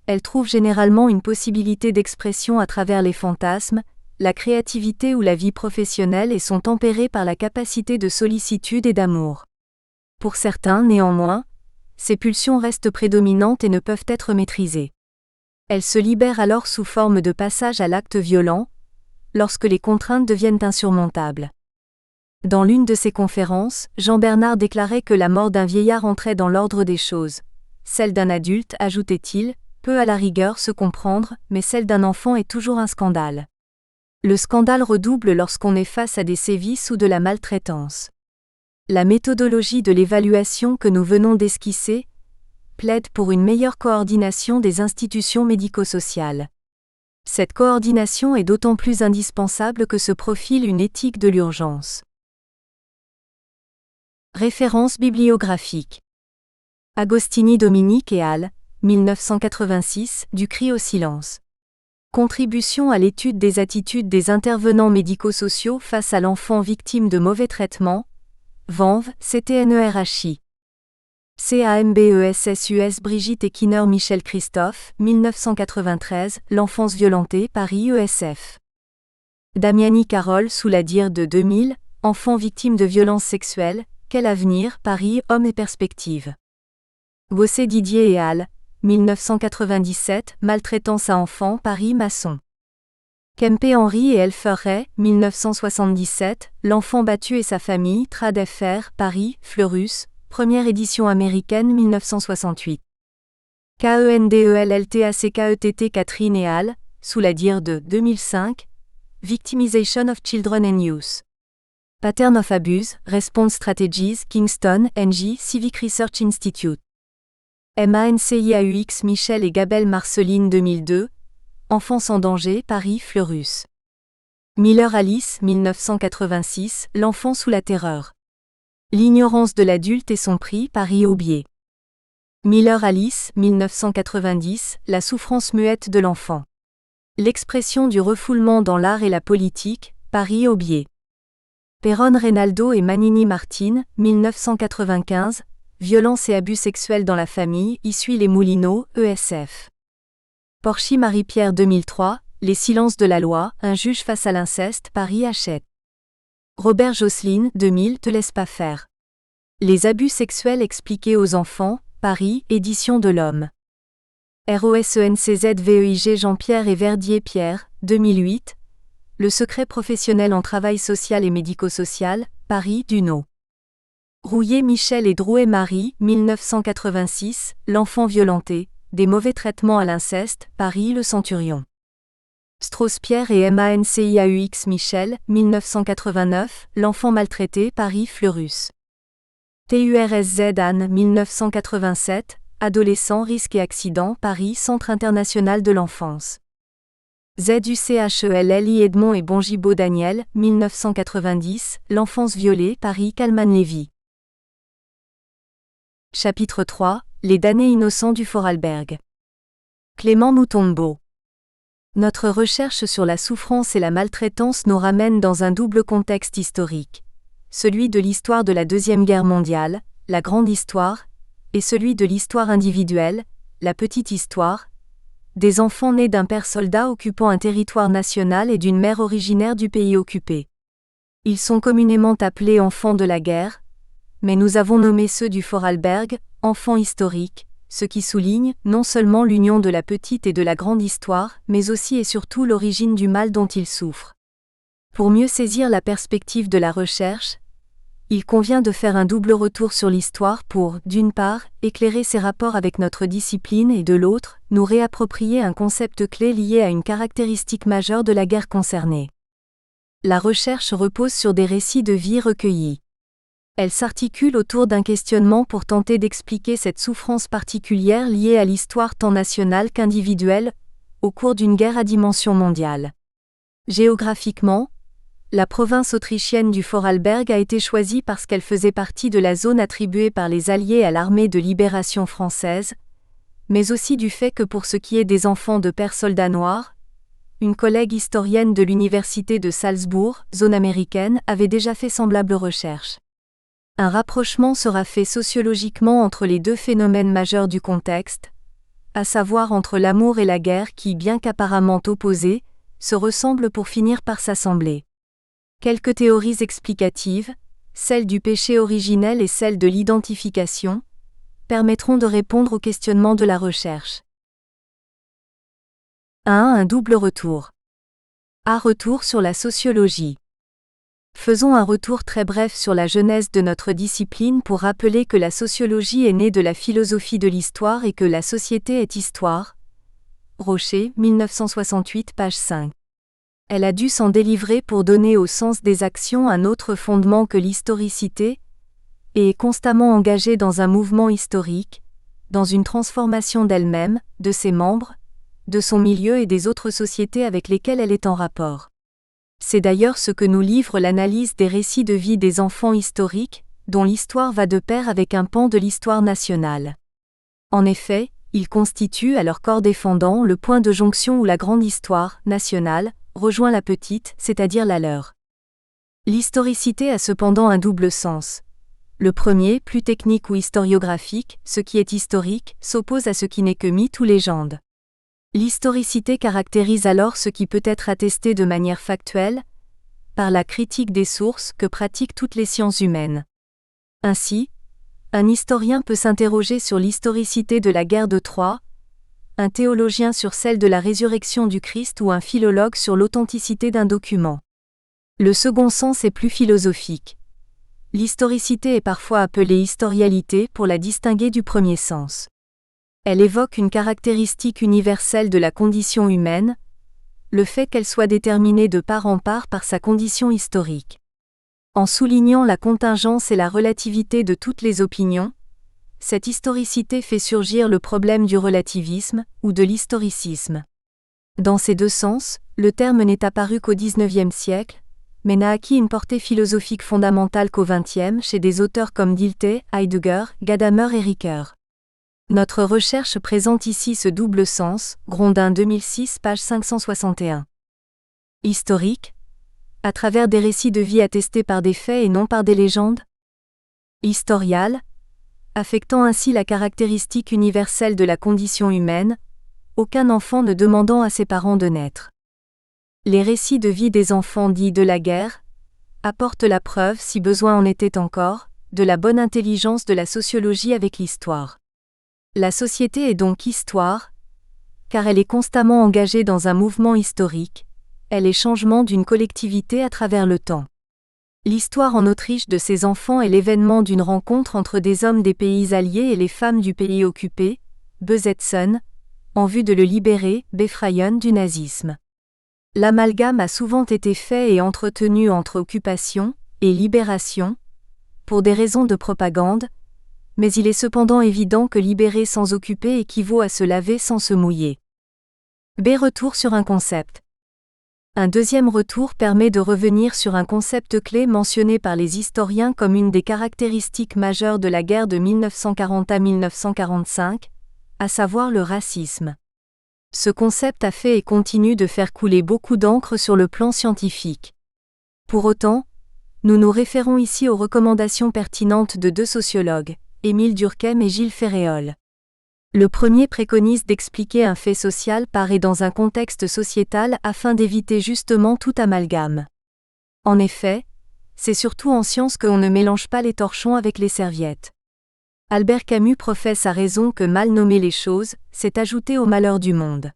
elles trouvent généralement une possibilité d'expression à travers les fantasmes, la créativité ou la vie professionnelle et sont tempérées par la capacité de sollicitude et d'amour. Pour certains, néanmoins, ces pulsions restent prédominantes et ne peuvent être maîtrisées. Elles se libèrent alors sous forme de passage à l'acte violent, lorsque les contraintes deviennent insurmontables. Dans l'une de ses conférences, Jean Bernard déclarait que la mort d'un vieillard entrait dans l'ordre des choses. Celle d'un adulte, ajoutait-il, peut à la rigueur se comprendre, mais celle d'un enfant est toujours un scandale. Le scandale redouble lorsqu'on est face à des sévices ou de la maltraitance. La méthodologie de l'évaluation que nous venons d'esquisser plaide pour une meilleure coordination des institutions médico-sociales. Cette coordination est d'autant plus indispensable que se profile une éthique de l'urgence. Références bibliographiques. Agostini Dominique et al. 1986, Du cri au silence. Contribution à l'étude des attitudes des intervenants médico-sociaux face à l'enfant victime de mauvais traitements. Vanves, CTNERHI. CAMBESSUS Brigitte Equiner Michel Christophe, 1993, L'enfance violentée, Paris ESF. Damiani Carole sous la dire de 2000, Enfants victimes de violences sexuelles, quel avenir, Paris, Hommes et perspectives. Bossé Didier et al. 1997, Maltraitance à enfants, Paris Masson. Kempe Henry et Elfer Ray, 1977, L'enfant battu et sa famille, Trad FR, Paris, Fleurus, première édition américaine 1968. KENDELLTACKETT Catherine et al., sous la dire de 2005, Victimization of Children and Youth. Pattern of Abuse, Response Strategies, Kingston, NJ, Civic Research Institute. MANCIAUX Michel et Gabelle Marceline 2002, Enfance en danger, Paris, Fleurus. Miller Alice, 1986, L'enfant sous la terreur. L'ignorance de l'adulte et son prix, Paris, Aubier. Miller Alice, 1990, La souffrance muette de l'enfant. L'expression du refoulement dans l'art et la politique, Paris, Aubier. Perron Reynaldo et Manini Martine, 1995, Violence et abus sexuels dans la famille, Essuie les Moulineaux, ESF. Porchy Marie-Pierre 2003, Les silences de la loi, un juge face à l'inceste, Paris Hachette. Robert Josseline 2000, Te laisse pas faire. Les abus sexuels expliqués aux enfants, Paris, Édition de l'Homme. ROSENCZVEIG Jean-Pierre et Verdier Pierre, 2008, Le secret professionnel en travail social et médico-social, Paris, Duno. Rouillé Michel et Drouet Marie, 1986, L'enfant violenté, des mauvais traitements à l'inceste, Paris Le Centurion. Strauss-Pierre et Manciaux Michel, 1989, L'enfant maltraité, Paris Fleurus. TURSZ Anne, 1987, Adolescents, risques et accidents, Paris Centre international de l'enfance. ZUCHELLI Edmond et Bongibaud Daniel, 1990, L'enfance violée, Paris Kalman-Lévy. Chapitre 3, Les damnés innocents du Vorarlberg. Clément Moutombo. Notre recherche sur la souffrance et la maltraitance nous ramène dans un double contexte historique. Celui de l'histoire de la Deuxième Guerre mondiale, la grande histoire, et celui de l'histoire individuelle, la petite histoire, des enfants nés d'un père soldat occupant un territoire national et d'une mère originaire du pays occupé. Ils sont communément appelés enfants de la guerre, mais nous avons nommé ceux du Vorarlberg, enfants historiques, ce qui souligne non seulement l'union de la petite et de la grande histoire, mais aussi et surtout l'origine du mal dont ils souffrent. Pour mieux saisir la perspective de la recherche, il convient de faire un double retour sur l'histoire pour, d'une part, éclairer ses rapports avec notre discipline et de l'autre, nous réapproprier un concept clé lié à une caractéristique majeure de la guerre concernée. La recherche repose sur des récits de vie recueillis. Elle s'articule autour d'un questionnement pour tenter d'expliquer cette souffrance particulière liée à l'histoire tant nationale qu'individuelle, au cours d'une guerre à dimension mondiale. Géographiquement, la province autrichienne du Vorarlberg a été choisie parce qu'elle faisait partie de la zone attribuée par les Alliés à l'armée de libération française, mais aussi du fait que pour ce qui est des enfants de pères soldats noirs, une collègue historienne de l'université de Salzbourg, zone américaine, avait déjà fait semblable recherche. Un rapprochement sera fait sociologiquement entre les deux phénomènes majeurs du contexte, à savoir entre l'amour et la guerre qui, bien qu'apparemment opposés, se ressemblent pour finir par s'assembler. Quelques théories explicatives, celle du péché originel et celle de l'identification, permettront de répondre aux questionnements de la recherche. 1. Un double retour. A. Retour sur la sociologie. Faisons un retour très bref sur la genèse de notre discipline pour rappeler que la sociologie est née de la philosophie de l'histoire et que la société est histoire. Rocher, 1968, page 5. Elle a dû s'en délivrer pour donner au sens des actions un autre fondement que l'historicité, et est constamment engagée dans un mouvement historique, dans une transformation d'elle-même, de ses membres, de son milieu et des autres sociétés avec lesquelles elle est en rapport. C'est d'ailleurs ce que nous livre l'analyse des récits de vie des enfants historiques, dont l'histoire va de pair avec un pan de l'histoire nationale. En effet, ils constituent à leur corps défendant le point de jonction où la grande histoire, nationale, rejoint la petite, c'est-à-dire la leur. L'historicité a cependant un double sens. Le premier, plus technique ou historiographique, ce qui est historique, s'oppose à ce qui n'est que mythe ou légende. L'historicité caractérise alors ce qui peut être attesté de manière factuelle, par la critique des sources que pratiquent toutes les sciences humaines. Ainsi, un historien peut s'interroger sur l'historicité de la guerre de Troie, un théologien sur celle de la résurrection du Christ ou un philologue sur l'authenticité d'un document. Le second sens est plus philosophique. L'historicité est parfois appelée historialité pour la distinguer du premier sens. Elle évoque une caractéristique universelle de la condition humaine, le fait qu'elle soit déterminée de part en part par sa condition historique. En soulignant la contingence et la relativité de toutes les opinions, cette historicité fait surgir le problème du relativisme, ou de l'historicisme. Dans ces deux sens, le terme n'est apparu qu'au XIXe siècle, mais n'a acquis une portée philosophique fondamentale qu'au XXe chez des auteurs comme Dilthey, Heidegger, Gadamer et Ricoeur. Notre recherche présente ici ce double sens, Grondin 2006, page 561. Historique, à travers des récits de vie attestés par des faits et non par des légendes. Historial, affectant ainsi la caractéristique universelle de la condition humaine, aucun enfant ne demandant à ses parents de naître. Les récits de vie des enfants dits de la guerre apportent la preuve, si besoin en était encore, de la bonne intelligence de la sociologie avec l'histoire. La société est donc histoire, car elle est constamment engagée dans un mouvement historique, est les changements d'une collectivité à travers le temps. L'histoire en Autriche de ces enfants est l'événement d'une rencontre entre des hommes des pays alliés et les femmes du pays occupé, Besetzen, en vue de le libérer, Befreien, du nazisme. L'amalgame a souvent été fait et entretenu entre occupation et libération, pour des raisons de propagande, mais il est cependant évident que libérer sans occuper équivaut à se laver sans se mouiller. B. Retour sur un concept. Un deuxième retour permet de revenir sur un concept clé mentionné par les historiens comme une des caractéristiques majeures de la guerre de 1940 à 1945, à savoir le racisme. Ce concept a fait et continue de faire couler beaucoup d'encre sur le plan scientifique. Pour autant, nous nous référons ici aux recommandations pertinentes de deux sociologues, Émile Durkheim et Gilles Ferréol. Le premier préconise d'expliquer un fait social par et dans un contexte sociétal afin d'éviter justement tout amalgame. En effet, c'est surtout en science qu'on ne mélange pas les torchons avec les serviettes. Albert Camus professe à raison que mal nommer les choses, c'est ajouter au malheur du monde.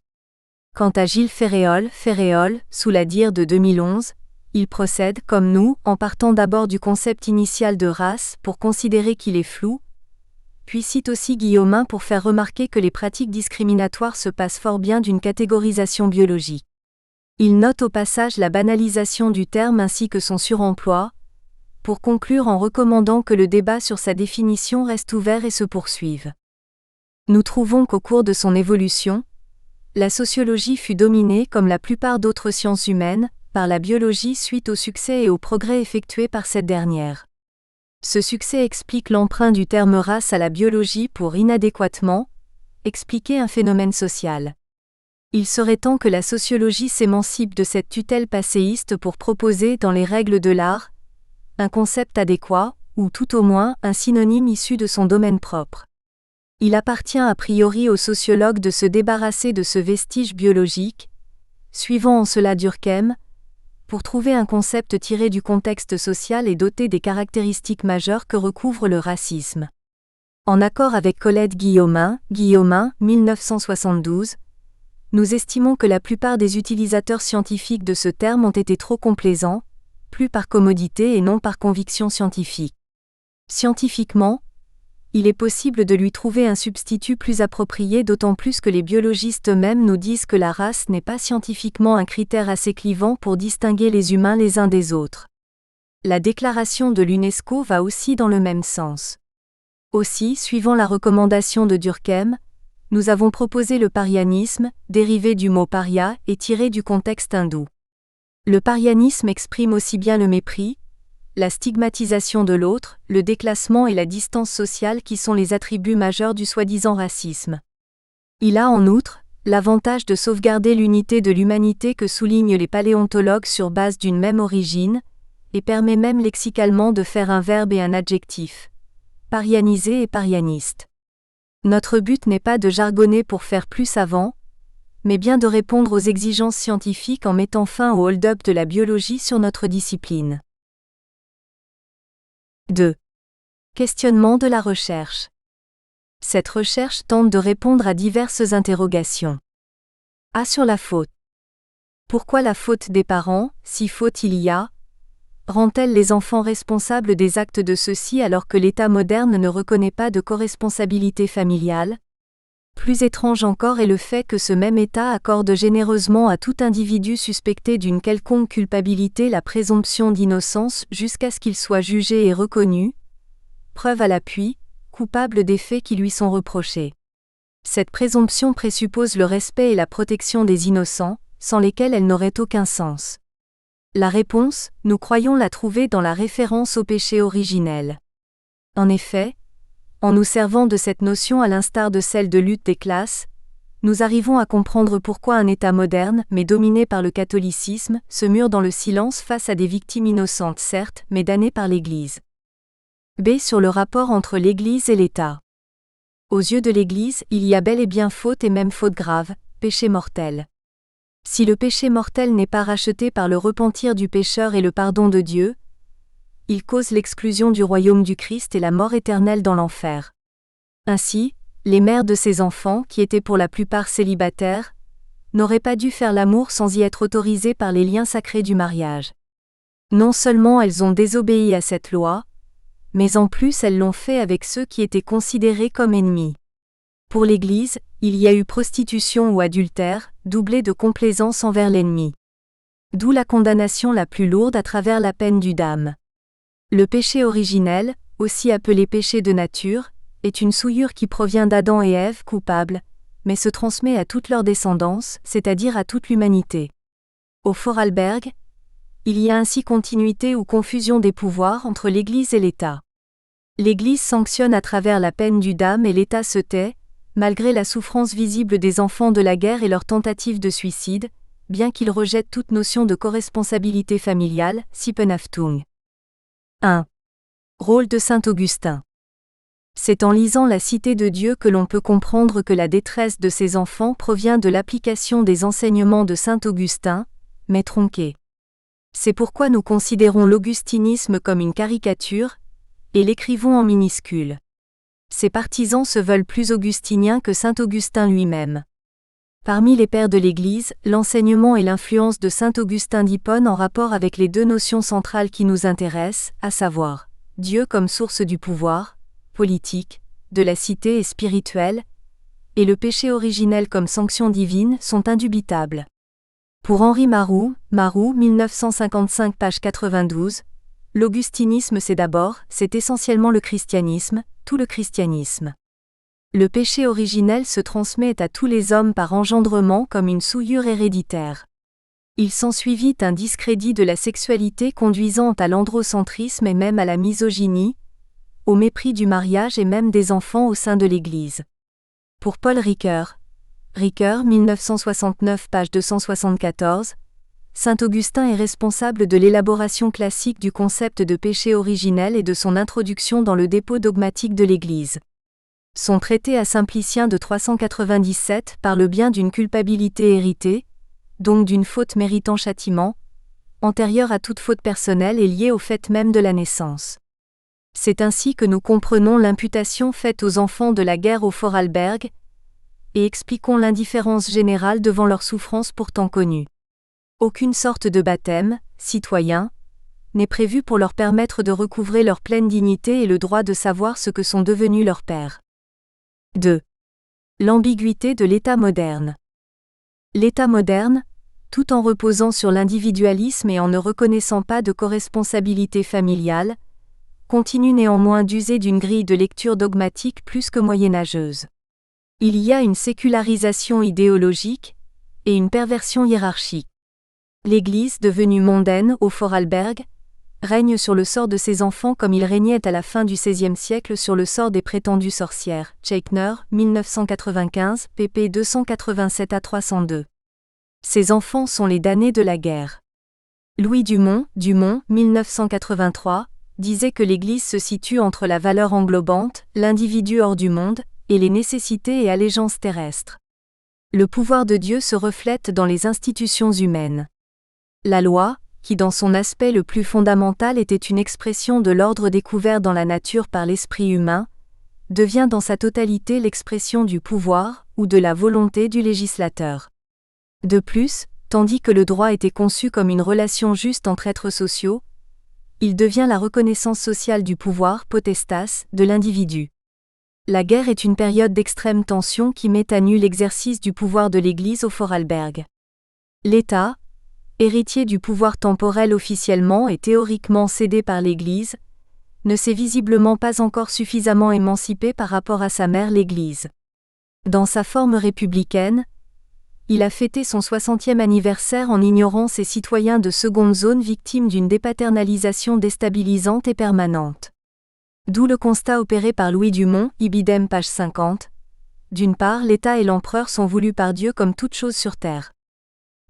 Quant à Gilles Ferréol, sous la dire de 2011, il procède, comme nous, en partant d'abord du concept initial de race pour considérer qu'il est flou, puis cite aussi Guillaumin pour faire remarquer que les pratiques discriminatoires se passent fort bien d'une catégorisation biologique. Il note au passage la banalisation du terme ainsi que son suremploi, pour conclure en recommandant que le débat sur sa définition reste ouvert et se poursuive. Nous trouvons qu'au cours de son évolution, la sociologie fut dominée, comme la plupart d'autres sciences humaines, par la biologie suite au succès et au progrès effectués par cette dernière. Ce succès explique l'emprunt du terme race à la biologie pour inadéquatement expliquer un phénomène social. Il serait temps que la sociologie s'émancipe de cette tutelle passéiste pour proposer, dans les règles de l'art, un concept adéquat, ou tout au moins un synonyme issu de son domaine propre. Il appartient a priori aux sociologues de se débarrasser de ce vestige biologique, suivant en cela Durkheim, pour trouver un concept tiré du contexte social et doté des caractéristiques majeures que recouvre le racisme. En accord avec Colette Guillaumin, 1972, nous estimons que la plupart des utilisateurs scientifiques de ce terme ont été trop complaisants, plus par commodité et non par conviction scientifique. Scientifiquement, il est possible de lui trouver un substitut plus approprié, d'autant plus que les biologistes eux-mêmes nous disent que la race n'est pas scientifiquement un critère assez clivant pour distinguer les humains les uns des autres. La déclaration de l'UNESCO va aussi dans le même sens. Aussi, suivant la recommandation de Durkheim, nous avons proposé le parianisme, dérivé du mot paria et tiré du contexte hindou. Le parianisme exprime aussi bien le mépris, la stigmatisation de l'autre, le déclassement et la distance sociale qui sont les attributs majeurs du soi-disant racisme. Il a en outre l'avantage de sauvegarder l'unité de l'humanité que soulignent les paléontologues sur base d'une même origine, et permet même lexicalement de faire un verbe et un adjectif, parianisé et parianiste. Notre but n'est pas de jargonner pour faire plus savant, mais bien de répondre aux exigences scientifiques en mettant fin au hold-up de la biologie sur notre discipline. 2. Questionnement de la recherche. Cette recherche tente de répondre à diverses interrogations. A. Sur la faute. Pourquoi la faute des parents, si faute il y a, rend-elle les enfants responsables des actes de ceux-ci alors que l'État moderne ne reconnaît pas de corresponsabilité familiale ? Plus étrange encore est le fait que ce même État accorde généreusement à tout individu suspecté d'une quelconque culpabilité la présomption d'innocence jusqu'à ce qu'il soit jugé et reconnu, preuve à l'appui, coupable des faits qui lui sont reprochés. Cette présomption présuppose le respect et la protection des innocents, sans lesquels elle n'aurait aucun sens. La réponse, nous croyons la trouver dans la référence au péché originel. En effet, en nous servant de cette notion à l'instar de celle de lutte des classes, nous arrivons à comprendre pourquoi un État moderne, mais dominé par le catholicisme, se mure dans le silence face à des victimes innocentes certes, mais damnées par l'Église. B. Sur le rapport entre l'Église et l'État. Aux yeux de l'Église, il y a bel et bien faute et même faute grave, péché mortel. Si le péché mortel n'est pas racheté par le repentir du pécheur et le pardon de Dieu, il cause l'exclusion du royaume du Christ et la mort éternelle dans l'enfer. Ainsi, les mères de ces enfants, qui étaient pour la plupart célibataires, n'auraient pas dû faire l'amour sans y être autorisées par les liens sacrés du mariage. Non seulement elles ont désobéi à cette loi, mais en plus elles l'ont fait avec ceux qui étaient considérés comme ennemis. Pour l'Église, il y a eu prostitution ou adultère, doublé de complaisance envers l'ennemi. D'où la condamnation la plus lourde à travers la peine du dam. Le péché originel, aussi appelé péché de nature, est une souillure qui provient d'Adam et Ève coupables, mais se transmet à toute leur descendance, c'est-à-dire à toute l'humanité. Au Vorarlberg, il y a ainsi continuité ou confusion des pouvoirs entre l'Église et l'État. L'Église sanctionne à travers la peine du dam et l'État se tait, malgré la souffrance visible des enfants de la guerre et leurs tentatives de suicide, bien qu'ils rejettent toute notion de corresponsabilité familiale, Sippenhaftung. 1. Rôle de saint Augustin. C'est en lisant la Cité de Dieu que l'on peut comprendre que la détresse de ces enfants provient de l'application des enseignements de saint Augustin, mais tronqués. C'est pourquoi nous considérons l'augustinisme comme une caricature, et l'écrivons en minuscule. Ses partisans se veulent plus augustiniens que saint Augustin lui-même. Parmi les pères de l'Église, l'enseignement et l'influence de saint Augustin d'Hippone en rapport avec les deux notions centrales qui nous intéressent, à savoir Dieu comme source du pouvoir, politique, de la cité et spirituelle, et le péché originel comme sanction divine sont indubitables. Pour Henri Marroux, 1955 page 92, l'augustinisme c'est essentiellement le christianisme, tout le christianisme. Le péché originel se transmet à tous les hommes par engendrement comme une souillure héréditaire. Il s'ensuivit un discrédit de la sexualité conduisant à l'androcentrisme et même à la misogynie, au mépris du mariage et même des enfants au sein de l'Église. Pour Paul Ricoeur, 1969 page 274, saint Augustin est responsable de l'élaboration classique du concept de péché originel et de son introduction dans le dépôt dogmatique de l'Église. Son traité à Simplicien de 397 parle bien d'une culpabilité héritée, donc d'une faute méritant châtiment, antérieure à toute faute personnelle et liée au fait même de la naissance. C'est ainsi que nous comprenons l'imputation faite aux enfants de la guerre au Vorarlberg, et expliquons l'indifférence générale devant leurs souffrances pourtant connues. Aucune sorte de baptême, citoyen, n'est prévue pour leur permettre de recouvrer leur pleine dignité et le droit de savoir ce que sont devenus leurs pères. 2. L'ambiguïté de l'État moderne. L'État moderne, tout en reposant sur l'individualisme et en ne reconnaissant pas de corresponsabilité familiale, continue néanmoins d'user d'une grille de lecture dogmatique plus que moyenâgeuse. Il y a une sécularisation idéologique et une perversion hiérarchique. L'Église, devenue mondaine au Vorarlberg, règne sur le sort de ses enfants comme il régnait à la fin du XVIe siècle sur le sort des prétendues sorcières. Tschechner, 1995, pp 287 à 302. Ces enfants sont les damnés de la guerre. Louis Dumont, 1983, disait que l'Église se situe entre la valeur englobante, l'individu hors du monde, et les nécessités et allégeances terrestres. Le pouvoir de Dieu se reflète dans les institutions humaines. La loi, qui dans son aspect le plus fondamental était une expression de l'ordre découvert dans la nature par l'esprit humain, devient dans sa totalité l'expression du pouvoir, ou de la volonté du législateur. De plus, tandis que le droit était conçu comme une relation juste entre êtres sociaux, il devient la reconnaissance sociale du pouvoir, potestas, de l'individu. La guerre est une période d'extrême tension qui met à nu l'exercice du pouvoir de l'Église au Vorarlberg. L'État, héritier du pouvoir temporel officiellement et théoriquement cédé par l'Église, ne s'est visiblement pas encore suffisamment émancipé par rapport à sa mère l'Église. Dans sa forme républicaine, il a fêté son 60e anniversaire en ignorant ses citoyens de seconde zone victimes d'une dépaternalisation déstabilisante et permanente. D'où le constat opéré par Louis Dumont, Ibidem page 50. D'une part, l'État et l'empereur sont voulus par Dieu comme toute chose sur terre.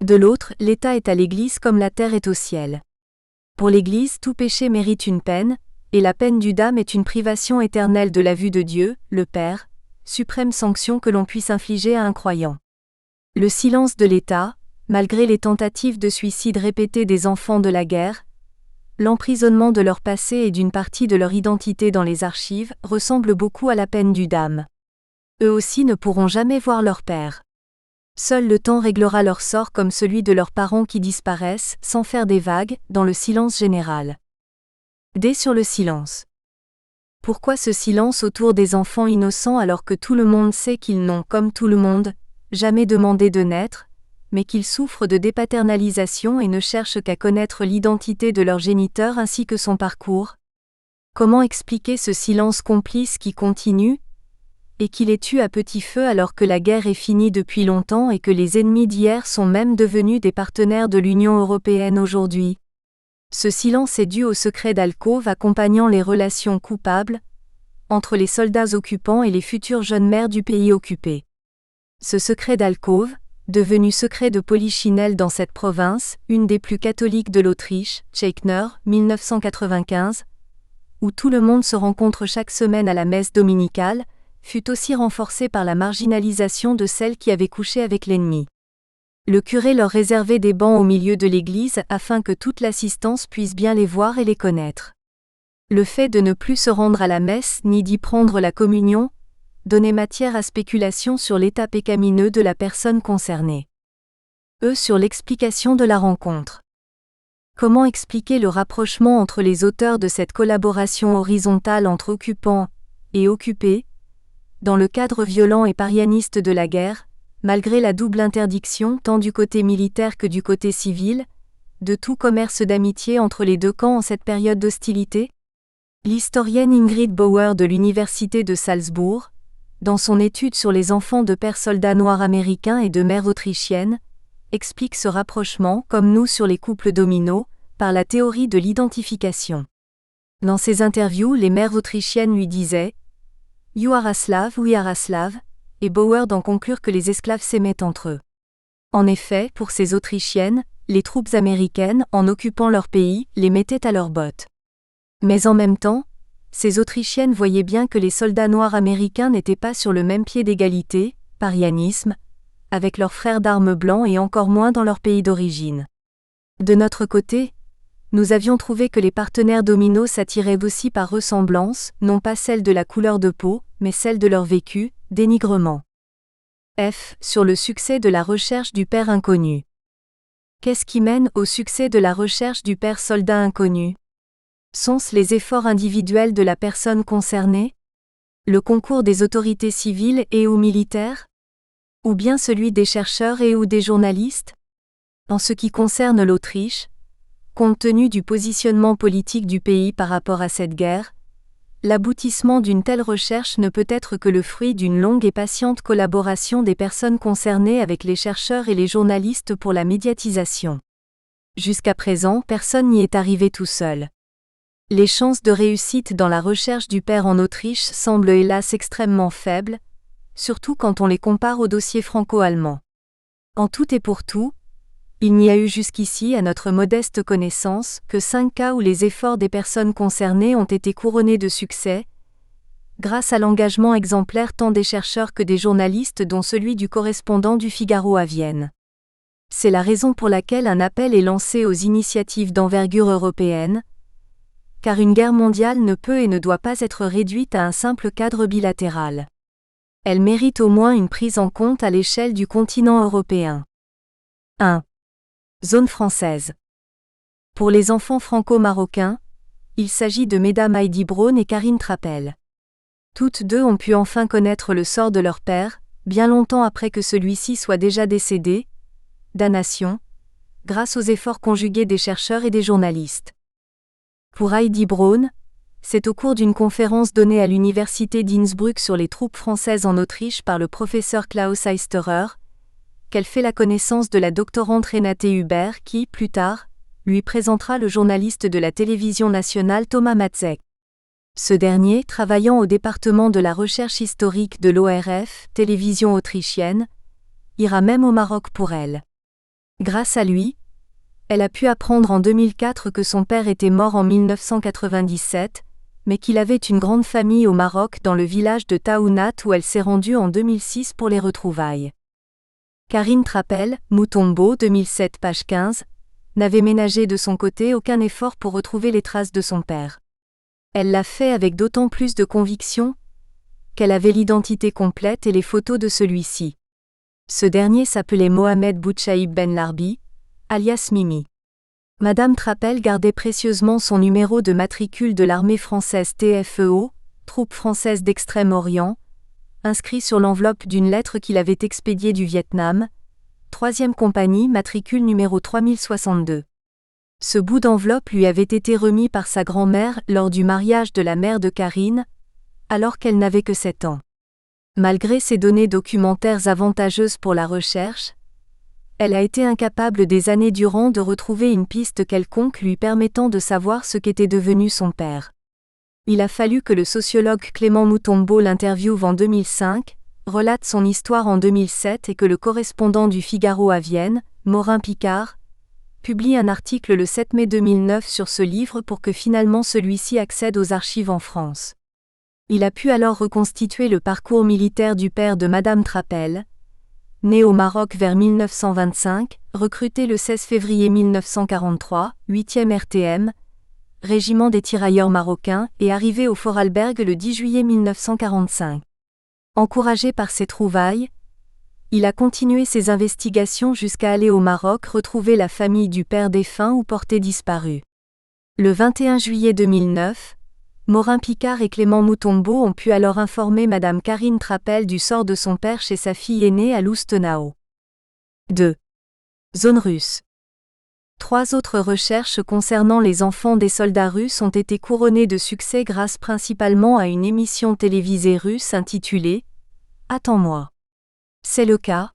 De l'autre, l'État est à l'Église comme la terre est au ciel. Pour l'Église, tout péché mérite une peine, et la peine du dam est une privation éternelle de la vue de Dieu, le Père, suprême sanction que l'on puisse infliger à un croyant. Le silence de l'État, malgré les tentatives de suicide répétées des enfants de la guerre, l'emprisonnement de leur passé et d'une partie de leur identité dans les archives, ressemble beaucoup à la peine du dam. Eux aussi ne pourront jamais voir leur père. Seul le temps réglera leur sort comme celui de leurs parents qui disparaissent, sans faire des vagues, dans le silence général. D sur le silence. Pourquoi ce silence autour des enfants innocents alors que tout le monde sait qu'ils n'ont, comme tout le monde, jamais demandé de naître, mais qu'ils souffrent de dépaternalisation et ne cherchent qu'à connaître l'identité de leur géniteur ainsi que son parcours? Comment expliquer ce silence complice qui continue, et qui les tue à petit feu alors que la guerre est finie depuis longtemps et que les ennemis d'hier sont même devenus des partenaires de l'Union européenne aujourd'hui? Ce silence est dû au secret d'alcôve accompagnant les relations coupables entre les soldats occupants et les futures jeunes mères du pays occupé. Ce secret d'alcôve, devenu secret de polichinelle dans cette province, une des plus catholiques de l'Autriche, Tschechner, 1995, où tout le monde se rencontre chaque semaine à la messe dominicale, fut aussi renforcé par la marginalisation de celles qui avaient couché avec l'ennemi. Le curé leur réservait des bancs au milieu de l'église afin que toute l'assistance puisse bien les voir et les connaître. Le fait de ne plus se rendre à la messe ni d'y prendre la communion donnait matière à spéculation sur l'état pécamineux de la personne concernée. Sur l'explication de la rencontre. Comment expliquer le rapprochement entre les auteurs de cette collaboration horizontale entre occupants et occupés, dans le cadre violent et parianiste de la guerre, malgré la double interdiction tant du côté militaire que du côté civil, de tout commerce d'amitié entre les deux camps en cette période d'hostilité? L'historienne Ingrid Bauer de l'Université de Salzbourg, dans son étude sur les enfants de pères soldats noirs américains et de mères autrichiennes, explique ce rapprochement, comme nous sur les couples dominos, par la théorie de l'identification. Dans ses interviews, les mères autrichiennes lui disaient « You are a slave, we are a slave », et Bauer d'en conclure que les esclaves s'aimaient entre eux. En effet, pour ces Autrichiennes, les troupes américaines, en occupant leur pays, les mettaient à leurs bottes. Mais en même temps, ces Autrichiennes voyaient bien que les soldats noirs américains n'étaient pas sur le même pied d'égalité, parianisme, avec leurs frères d'armes blancs et encore moins dans leur pays d'origine. De notre côté, nous avions trouvé que les partenaires dominos s'attiraient aussi par ressemblance, non pas celle de la couleur de peau, mais celle de leur vécu, dénigrement. Sur le succès de la recherche du père inconnu. Qu'est-ce qui mène au succès de la recherche du père soldat inconnu? Sont-ce les efforts individuels de la personne concernée? Le concours des autorités civiles et ou militaires? Ou bien celui des chercheurs et ou des journalistes? En ce qui concerne l'Autriche, compte tenu du positionnement politique du pays par rapport à cette guerre, l'aboutissement d'une telle recherche ne peut être que le fruit d'une longue et patiente collaboration des personnes concernées avec les chercheurs et les journalistes pour la médiatisation. Jusqu'à présent, personne n'y est arrivé tout seul. Les chances de réussite dans la recherche du père en Autriche semblent hélas extrêmement faibles, surtout quand on les compare au dossier franco-allemand. En tout et pour tout, il n'y a eu jusqu'ici, à notre modeste connaissance, que 5 cas où les efforts des personnes concernées ont été couronnés de succès, grâce à l'engagement exemplaire tant des chercheurs que des journalistes dont celui du correspondant du Figaro à Vienne. C'est la raison pour laquelle un appel est lancé aux initiatives d'envergure européenne, car une guerre mondiale ne peut et ne doit pas être réduite à un simple cadre bilatéral. Elle mérite au moins une prise en compte à l'échelle du continent européen. 1. Zone française. Pour les enfants franco-marocains, il s'agit de mesdames Heidi Braun et Karine Trappel. Toutes deux ont pu enfin connaître le sort de leur père, bien longtemps après que celui-ci soit déjà décédé, damnation, grâce aux efforts conjugués des chercheurs et des journalistes. Pour Heidi Braun, c'est au cours d'une conférence donnée à l'université d'Innsbruck sur les troupes françaises en Autriche par le professeur Klaus Eisterer, qu'elle fait la connaissance de la doctorante Renate Hubert qui, plus tard, lui présentera le journaliste de la télévision nationale Thomas Matzek. Ce dernier, travaillant au département de la recherche historique de l'ORF, télévision autrichienne, ira même au Maroc pour elle. Grâce à lui, elle a pu apprendre en 2004 que son père était mort en 1997, mais qu'il avait une grande famille au Maroc dans le village de Taounat où elle s'est rendue en 2006 pour les retrouvailles. Karine Trappel, Mutombo 2007 page 15, n'avait ménagé de son côté aucun effort pour retrouver les traces de son père. Elle l'a fait avec d'autant plus de conviction qu'elle avait l'identité complète et les photos de celui-ci. Ce dernier s'appelait Mohamed Bouchaïb Ben Larbi, alias Mimi. Madame Trapel gardait précieusement son numéro de matricule de l'armée française TFEO, Troupes françaises d'Extrême-Orient, inscrit sur l'enveloppe d'une lettre qu'il avait expédiée du Vietnam, 3e compagnie, matricule numéro 3062. Ce bout d'enveloppe lui avait été remis par sa grand-mère lors du mariage de la mère de Karine, alors qu'elle n'avait que 7 ans. Malgré ces données documentaires avantageuses pour la recherche, elle a été incapable des années durant de retrouver une piste quelconque lui permettant de savoir ce qu'était devenu son père. Il a fallu que le sociologue Clément Moutombo l'interviewe en 2005, relate son histoire en 2007 et que le correspondant du Figaro à Vienne, Morin Picard, publie un article le 7 mai 2009 sur ce livre pour que finalement celui-ci accède aux archives en France. Il a pu alors reconstituer le parcours militaire du père de Madame Trapel, né au Maroc vers 1925, recruté le 16 février 1943, 8e RTM, régiment des tirailleurs marocains, et arrivé au Vorarlberg le 10 juillet 1945. Encouragé par ces trouvailles, il a continué ses investigations jusqu'à aller au Maroc retrouver la famille du père défunt ou porté disparu. Le 21 juillet 2009, Morin Picard et Clément Moutombo ont pu alors informer Madame Karine Trapel du sort de son père chez sa fille aînée à Lustenau. 2. Zone russe. 3 autres recherches concernant les enfants des soldats russes ont été couronnées de succès grâce principalement à une émission télévisée russe intitulée « Attends-moi ». C'est le cas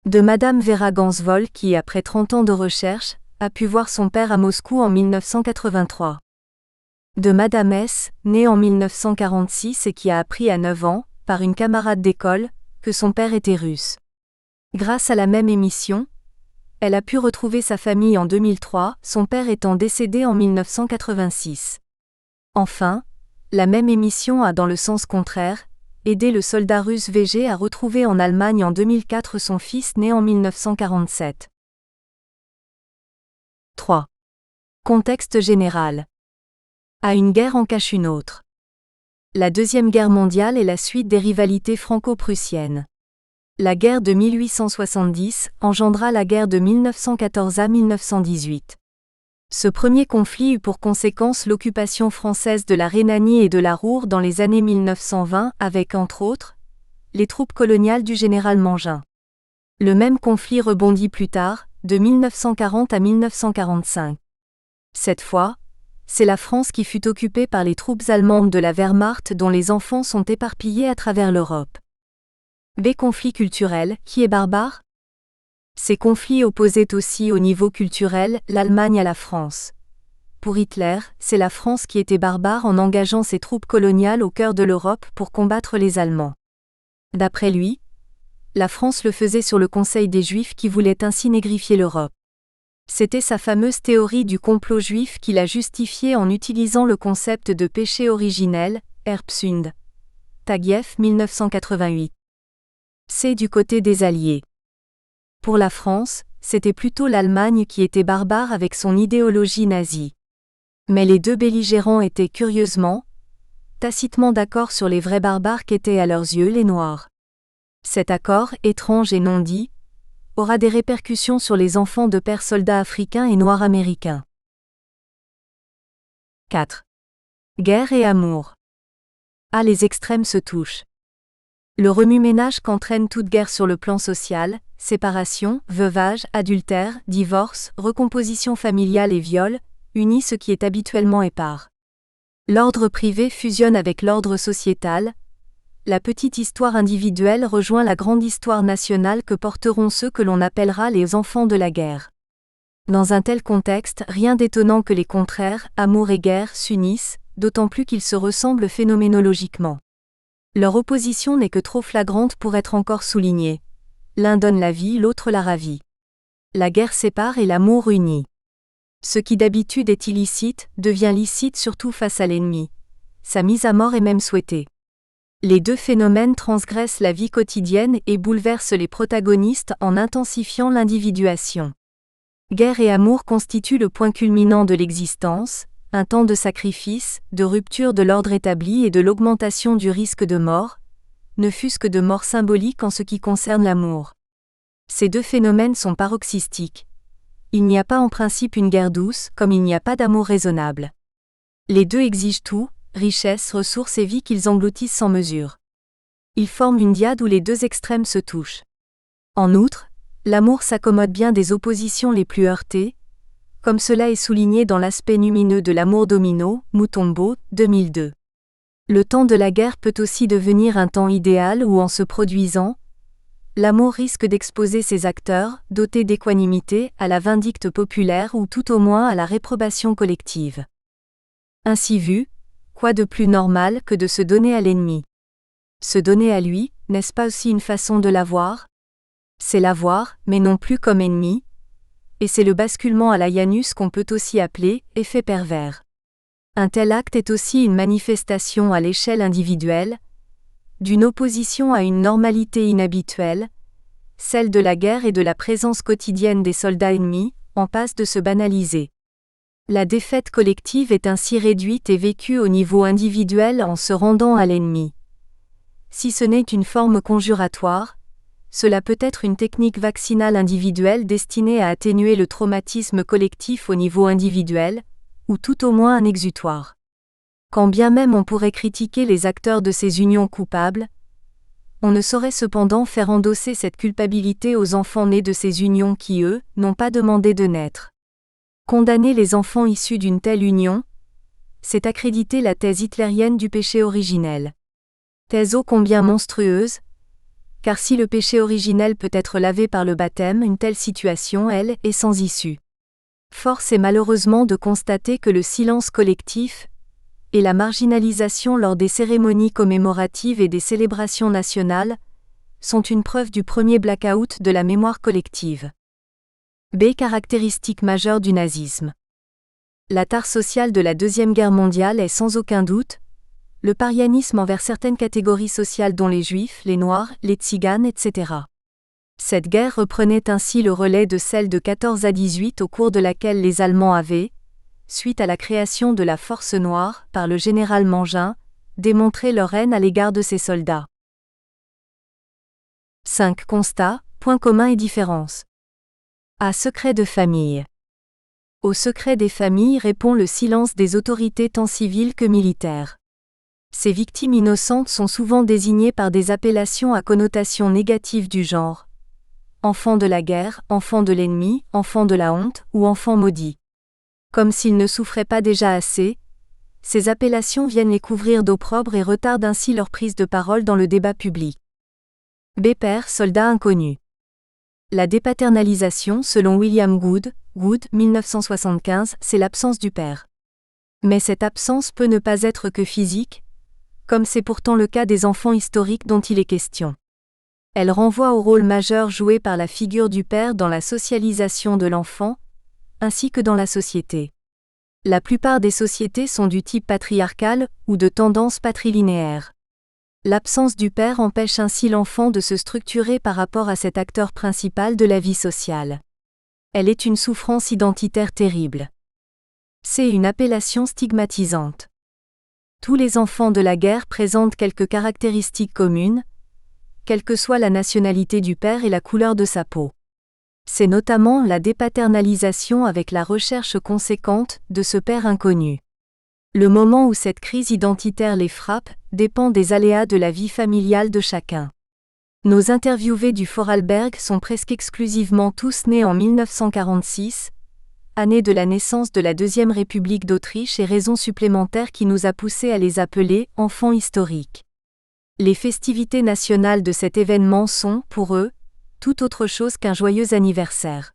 de Madame Vera Gansvold qui, après 30 ans de recherche, a pu voir son père à Moscou en 1983. De Madame S, née en 1946 et qui a appris à 9 ans, par une camarade d'école, que son père était russe. Grâce à la même émission, elle a pu retrouver sa famille en 2003, son père étant décédé en 1986. Enfin, la même émission a, dans le sens contraire, aidé le soldat russe VG à retrouver en Allemagne en 2004 son fils né en 1947. 3. Contexte général. À une guerre en cache une autre. La Deuxième Guerre mondiale est la suite des rivalités franco-prussiennes. La guerre de 1870 engendra la guerre de 1914 à 1918. Ce premier conflit eut pour conséquence l'occupation française de la Rhénanie et de la Ruhr dans les années 1920 avec, entre autres, les troupes coloniales du général Mangin. Le même conflit rebondit plus tard, de 1940 à 1945. Cette fois, c'est la France qui fut occupée par les troupes allemandes de la Wehrmacht dont les enfants sont éparpillés à travers l'Europe. B. Conflit culturel, qui est barbare ? Ces conflits opposaient aussi au niveau culturel l'Allemagne à la France. Pour Hitler, c'est la France qui était barbare en engageant ses troupes coloniales au cœur de l'Europe pour combattre les Allemands. D'après lui, la France le faisait sur le conseil des Juifs qui voulaient ainsi négrifier l'Europe. C'était sa fameuse théorie du complot juif qu'il a justifiée en utilisant le concept de péché originel, Erbsünde. Taguieff, 1988. C'est du côté des Alliés. Pour la France, c'était plutôt l'Allemagne qui était barbare avec son idéologie nazie. Mais les deux belligérants étaient curieusement, tacitement d'accord sur les vrais barbares qu'étaient à leurs yeux les Noirs. Cet accord, étrange et non dit, aura des répercussions sur les enfants de pères soldats africains et noirs américains. 4. Guerre et amour. Ah, les extrêmes se touchent. Le remue-ménage qu'entraîne toute guerre sur le plan social, séparation, veuvage, adultère, divorce, recomposition familiale et viol, unit ce qui est habituellement épars. L'ordre privé fusionne avec l'ordre sociétal. La petite histoire individuelle rejoint la grande histoire nationale que porteront ceux que l'on appellera les enfants de la guerre. Dans un tel contexte, rien d'étonnant que les contraires, amour et guerre, s'unissent, d'autant plus qu'ils se ressemblent phénoménologiquement. Leur opposition n'est que trop flagrante pour être encore soulignée. L'un donne la vie, l'autre la ravit. La guerre sépare et l'amour unit. Ce qui d'habitude est illicite, devient licite surtout face à l'ennemi. Sa mise à mort est même souhaitée. Les deux phénomènes transgressent la vie quotidienne et bouleversent les protagonistes en intensifiant l'individuation. Guerre et amour constituent le point culminant de l'existence, un temps de sacrifice, de rupture de l'ordre établi et de l'augmentation du risque de mort, ne fût-ce que de mort symbolique en ce qui concerne l'amour. Ces deux phénomènes sont paroxystiques. Il n'y a pas en principe une guerre douce, comme il n'y a pas d'amour raisonnable. Les deux exigent tout, richesse, ressources et vie qu'ils engloutissent sans mesure. Ils forment une dyade où les deux extrêmes se touchent. En outre, l'amour s'accommode bien des oppositions les plus heurtées, comme cela est souligné dans l'aspect lumineux de l'amour domino, Mutombo, 2002. Le temps de la guerre peut aussi devenir un temps idéal où en se produisant, l'amour risque d'exposer ses acteurs, dotés d'équanimité, à la vindicte populaire ou tout au moins à la réprobation collective. Ainsi vu, quoi de plus normal que de se donner à l'ennemi ? Se donner à lui, n'est-ce pas aussi une façon de l'avoir ? C'est l'avoir, mais non plus comme ennemi, et c'est le basculement à la Janus qu'on peut aussi appeler « effet pervers ». Un tel acte est aussi une manifestation à l'échelle individuelle, d'une opposition à une normalité inhabituelle, celle de la guerre et de la présence quotidienne des soldats ennemis, en passe de se banaliser. La défaite collective est ainsi réduite et vécue au niveau individuel en se rendant à l'ennemi. Si ce n'est une forme conjuratoire, cela peut être une technique vaccinale individuelle destinée à atténuer le traumatisme collectif au niveau individuel, ou tout au moins un exutoire. Quand bien même on pourrait critiquer les acteurs de ces unions coupables, on ne saurait cependant faire endosser cette culpabilité aux enfants nés de ces unions qui, eux, n'ont pas demandé de naître. Condamner les enfants issus d'une telle union, c'est accréditer la thèse hitlérienne du péché originel. Thèse ô combien monstrueuse, car si le péché originel peut être lavé par le baptême, une telle situation, elle, est sans issue. Force est malheureusement de constater que le silence collectif et la marginalisation lors des cérémonies commémoratives et des célébrations nationales sont une preuve du premier blackout de la mémoire collective. B. Caractéristique majeure du nazisme. La tare sociale de la Deuxième Guerre mondiale est sans aucun doute le parianisme envers certaines catégories sociales dont les Juifs, les Noirs, les Tziganes, etc. Cette guerre reprenait ainsi le relais de celle de 14 à 18 au cours de laquelle les Allemands avaient, suite à la création de la Force Noire par le général Mangin, démontré leur haine à l'égard de ses soldats. 5. Constats, points communs et différences. A. Secret de famille. Au secret des familles répond le silence des autorités tant civiles que militaires. Ces victimes innocentes sont souvent désignées par des appellations à connotation négative du genre enfant de la guerre, enfant de l'ennemi, enfant de la honte ou enfant maudit. Comme s'ils ne souffraient pas déjà assez, ces appellations viennent les couvrir d'opprobre et retardent ainsi leur prise de parole dans le débat public. B. Père, soldat inconnu. La dépaternalisation, selon William Good, 1975, c'est l'absence du père. Mais cette absence peut ne pas être que physique, comme c'est pourtant le cas des enfants historiques dont il est question. Elle renvoie au rôle majeur joué par la figure du père dans la socialisation de l'enfant, ainsi que dans la société. La plupart des sociétés sont du type patriarcal ou de tendance patrilinéaire. L'absence du père empêche ainsi l'enfant de se structurer par rapport à cet acteur principal de la vie sociale. Elle est une souffrance identitaire terrible. C'est une appellation stigmatisante. Tous les enfants de la guerre présentent quelques caractéristiques communes, quelle que soit la nationalité du père et la couleur de sa peau. C'est notamment la dépaternalisation avec la recherche conséquente de ce père inconnu. Le moment où cette crise identitaire les frappe dépend des aléas de la vie familiale de chacun. Nos interviewés du Vorarlberg sont presque exclusivement tous nés en 1946, année de la naissance de la Deuxième République d'Autriche et raison supplémentaire qui nous a poussés à les appeler « enfants historiques ». Les festivités nationales de cet événement sont, pour eux, tout autre chose qu'un joyeux anniversaire.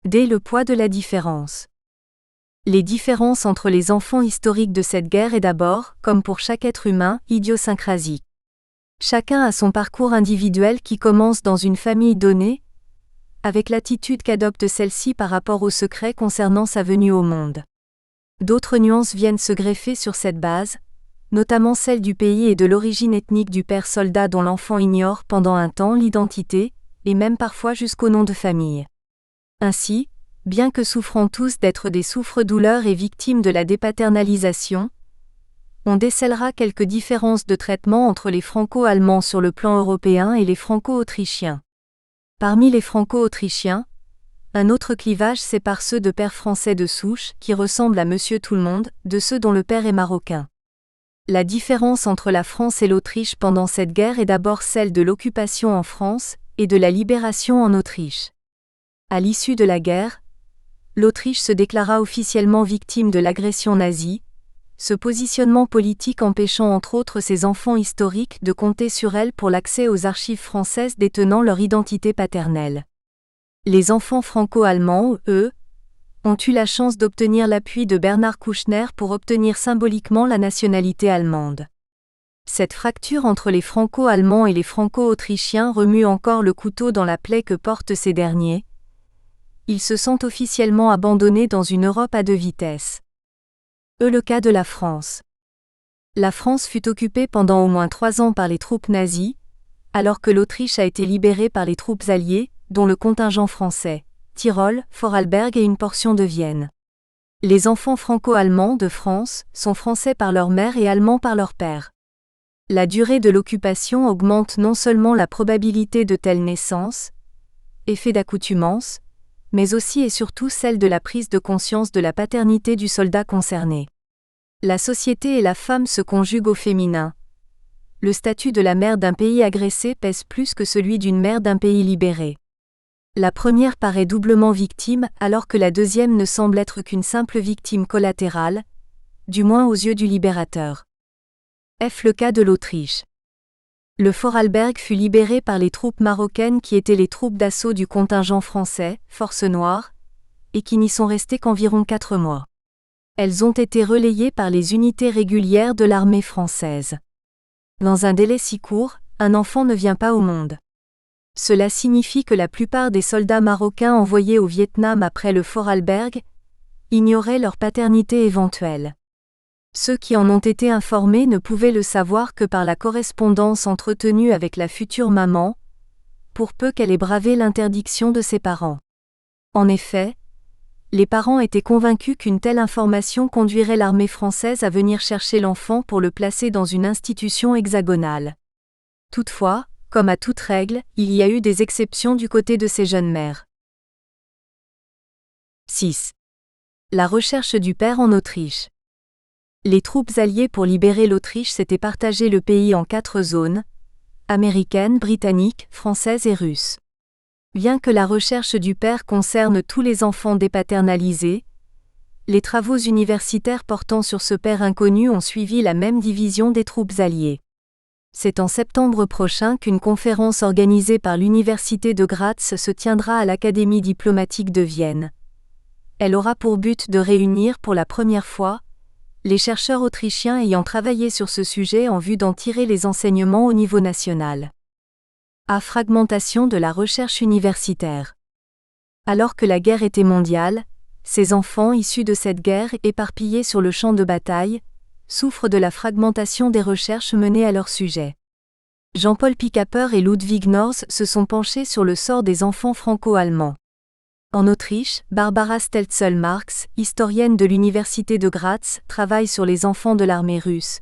Dès le poids de la différence. Les différences entre les enfants historiques de cette guerre est d'abord, comme pour chaque être humain, idiosyncrasique. Chacun a son parcours individuel qui commence dans une famille donnée, avec l'attitude qu'adopte celle-ci par rapport au secret concernant sa venue au monde. D'autres nuances viennent se greffer sur cette base, notamment celle du pays et de l'origine ethnique du père soldat dont l'enfant ignore pendant un temps l'identité, et même parfois jusqu'au nom de famille. Ainsi, bien que souffrant tous d'être des souffre-douleurs et victimes de la dépaternalisation, On décèlera quelques différences de traitement entre les franco-allemands sur le plan européen et les franco-autrichiens. Parmi les franco-autrichiens, un autre clivage sépare ceux de père français de souche, qui ressemblent à Monsieur Tout-le-Monde, de ceux dont le père est marocain. La différence entre la France et l'Autriche pendant cette guerre est d'abord celle de l'occupation en France et de la libération en Autriche. À l'issue de la guerre, l'Autriche se déclara officiellement victime de l'agression nazie, ce positionnement politique empêchant entre autres ses enfants historiques de compter sur elle pour l'accès aux archives françaises détenant leur identité paternelle. Les enfants franco-allemands, eux, ont eu la chance d'obtenir l'appui de Bernard Kouchner pour obtenir symboliquement la nationalité allemande. Cette fracture entre les franco-allemands et les franco-autrichiens remue encore le couteau dans la plaie que portent ces derniers. Ils se sentent officiellement abandonnés dans une Europe à deux vitesses. Le cas de la France. La France fut occupée pendant au moins 3 ans par les troupes nazies, alors que l'Autriche a été libérée par les troupes alliées, dont le contingent français, Tyrol, Vorarlberg et une portion de Vienne. Les enfants franco-allemands de France sont français par leur mère et allemands par leur père. La durée de l'occupation augmente non seulement la probabilité de telle naissance, effet d'accoutumance, mais aussi et surtout celle de la prise de conscience de la paternité du soldat concerné. La société et la femme se conjuguent au féminin. Le statut de la mère d'un pays agressé pèse plus que celui d'une mère d'un pays libéré. La première paraît doublement victime alors que la deuxième ne semble être qu'une simple victime collatérale, du moins aux yeux du libérateur. Le cas de l'Autriche. Le Vorarlberg fut libéré par les troupes marocaines qui étaient les troupes d'assaut du contingent français, Force Noire, et qui n'y sont restées qu'environ 4 mois. Elles ont été relayées par les unités régulières de l'armée française. Dans un délai si court, un enfant ne vient pas au monde. Cela signifie que la plupart des soldats marocains envoyés au Vietnam après le Vorarlberg ignoraient leur paternité éventuelle. Ceux qui en ont été informés ne pouvaient le savoir que par la correspondance entretenue avec la future maman, pour peu qu'elle ait bravé l'interdiction de ses parents. En effet, les parents étaient convaincus qu'une telle information conduirait l'armée française à venir chercher l'enfant pour le placer dans une institution hexagonale. Toutefois, comme à toute règle, il y a eu des exceptions du côté de ces jeunes mères. 6. La recherche du père en Autriche. Les troupes alliées pour libérer l'Autriche s'étaient partagé le pays en 4 zones, américaines, britanniques, françaises et russes. Bien que la recherche du père concerne tous les enfants dépaternalisés, les travaux universitaires portant sur ce père inconnu ont suivi la même division des troupes alliées. C'est en septembre prochain qu'une conférence organisée par l'Université de Graz se tiendra à l'Académie diplomatique de Vienne. Elle aura pour but de réunir pour la première fois les chercheurs autrichiens ayant travaillé sur ce sujet en vue d'en tirer les enseignements au niveau national. Fragmentation de la recherche universitaire. Alors que la guerre était mondiale, ces enfants issus de cette guerre, éparpillés sur le champ de bataille, souffrent de la fragmentation des recherches menées à leur sujet. Jean-Paul Picaper et Ludwig North se sont penchés sur le sort des enfants franco-allemands. En Autriche, Barbara Stelzel-Marx, historienne de l'Université de Graz, travaille sur les enfants de l'armée russe.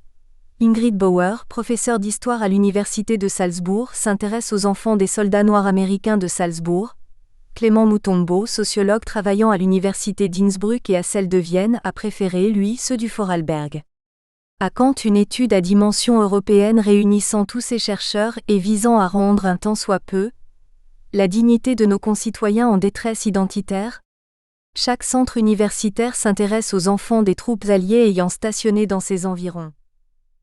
Ingrid Bauer, professeure d'histoire à l'Université de Salzbourg, s'intéresse aux enfants des soldats noirs américains de Salzbourg. Clément Mutombo, sociologue travaillant à l'Université d'Innsbruck et à celle de Vienne, a préféré, lui, ceux du Vorarlberg. À quand une étude à dimension européenne réunissant tous ces chercheurs et visant à rendre un tant soit peu la dignité de nos concitoyens en détresse identitaire? Chaque centre universitaire s'intéresse aux enfants des troupes alliées ayant stationné dans ses environs.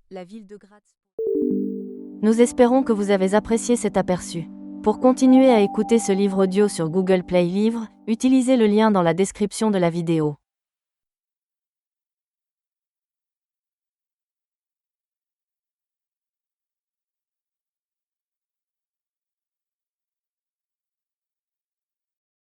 La ville de Graz. Nous espérons que vous avez apprécié cet aperçu. Pour continuer à écouter ce livre audio sur Google Play Livres, utilisez le lien dans la description de la vidéo.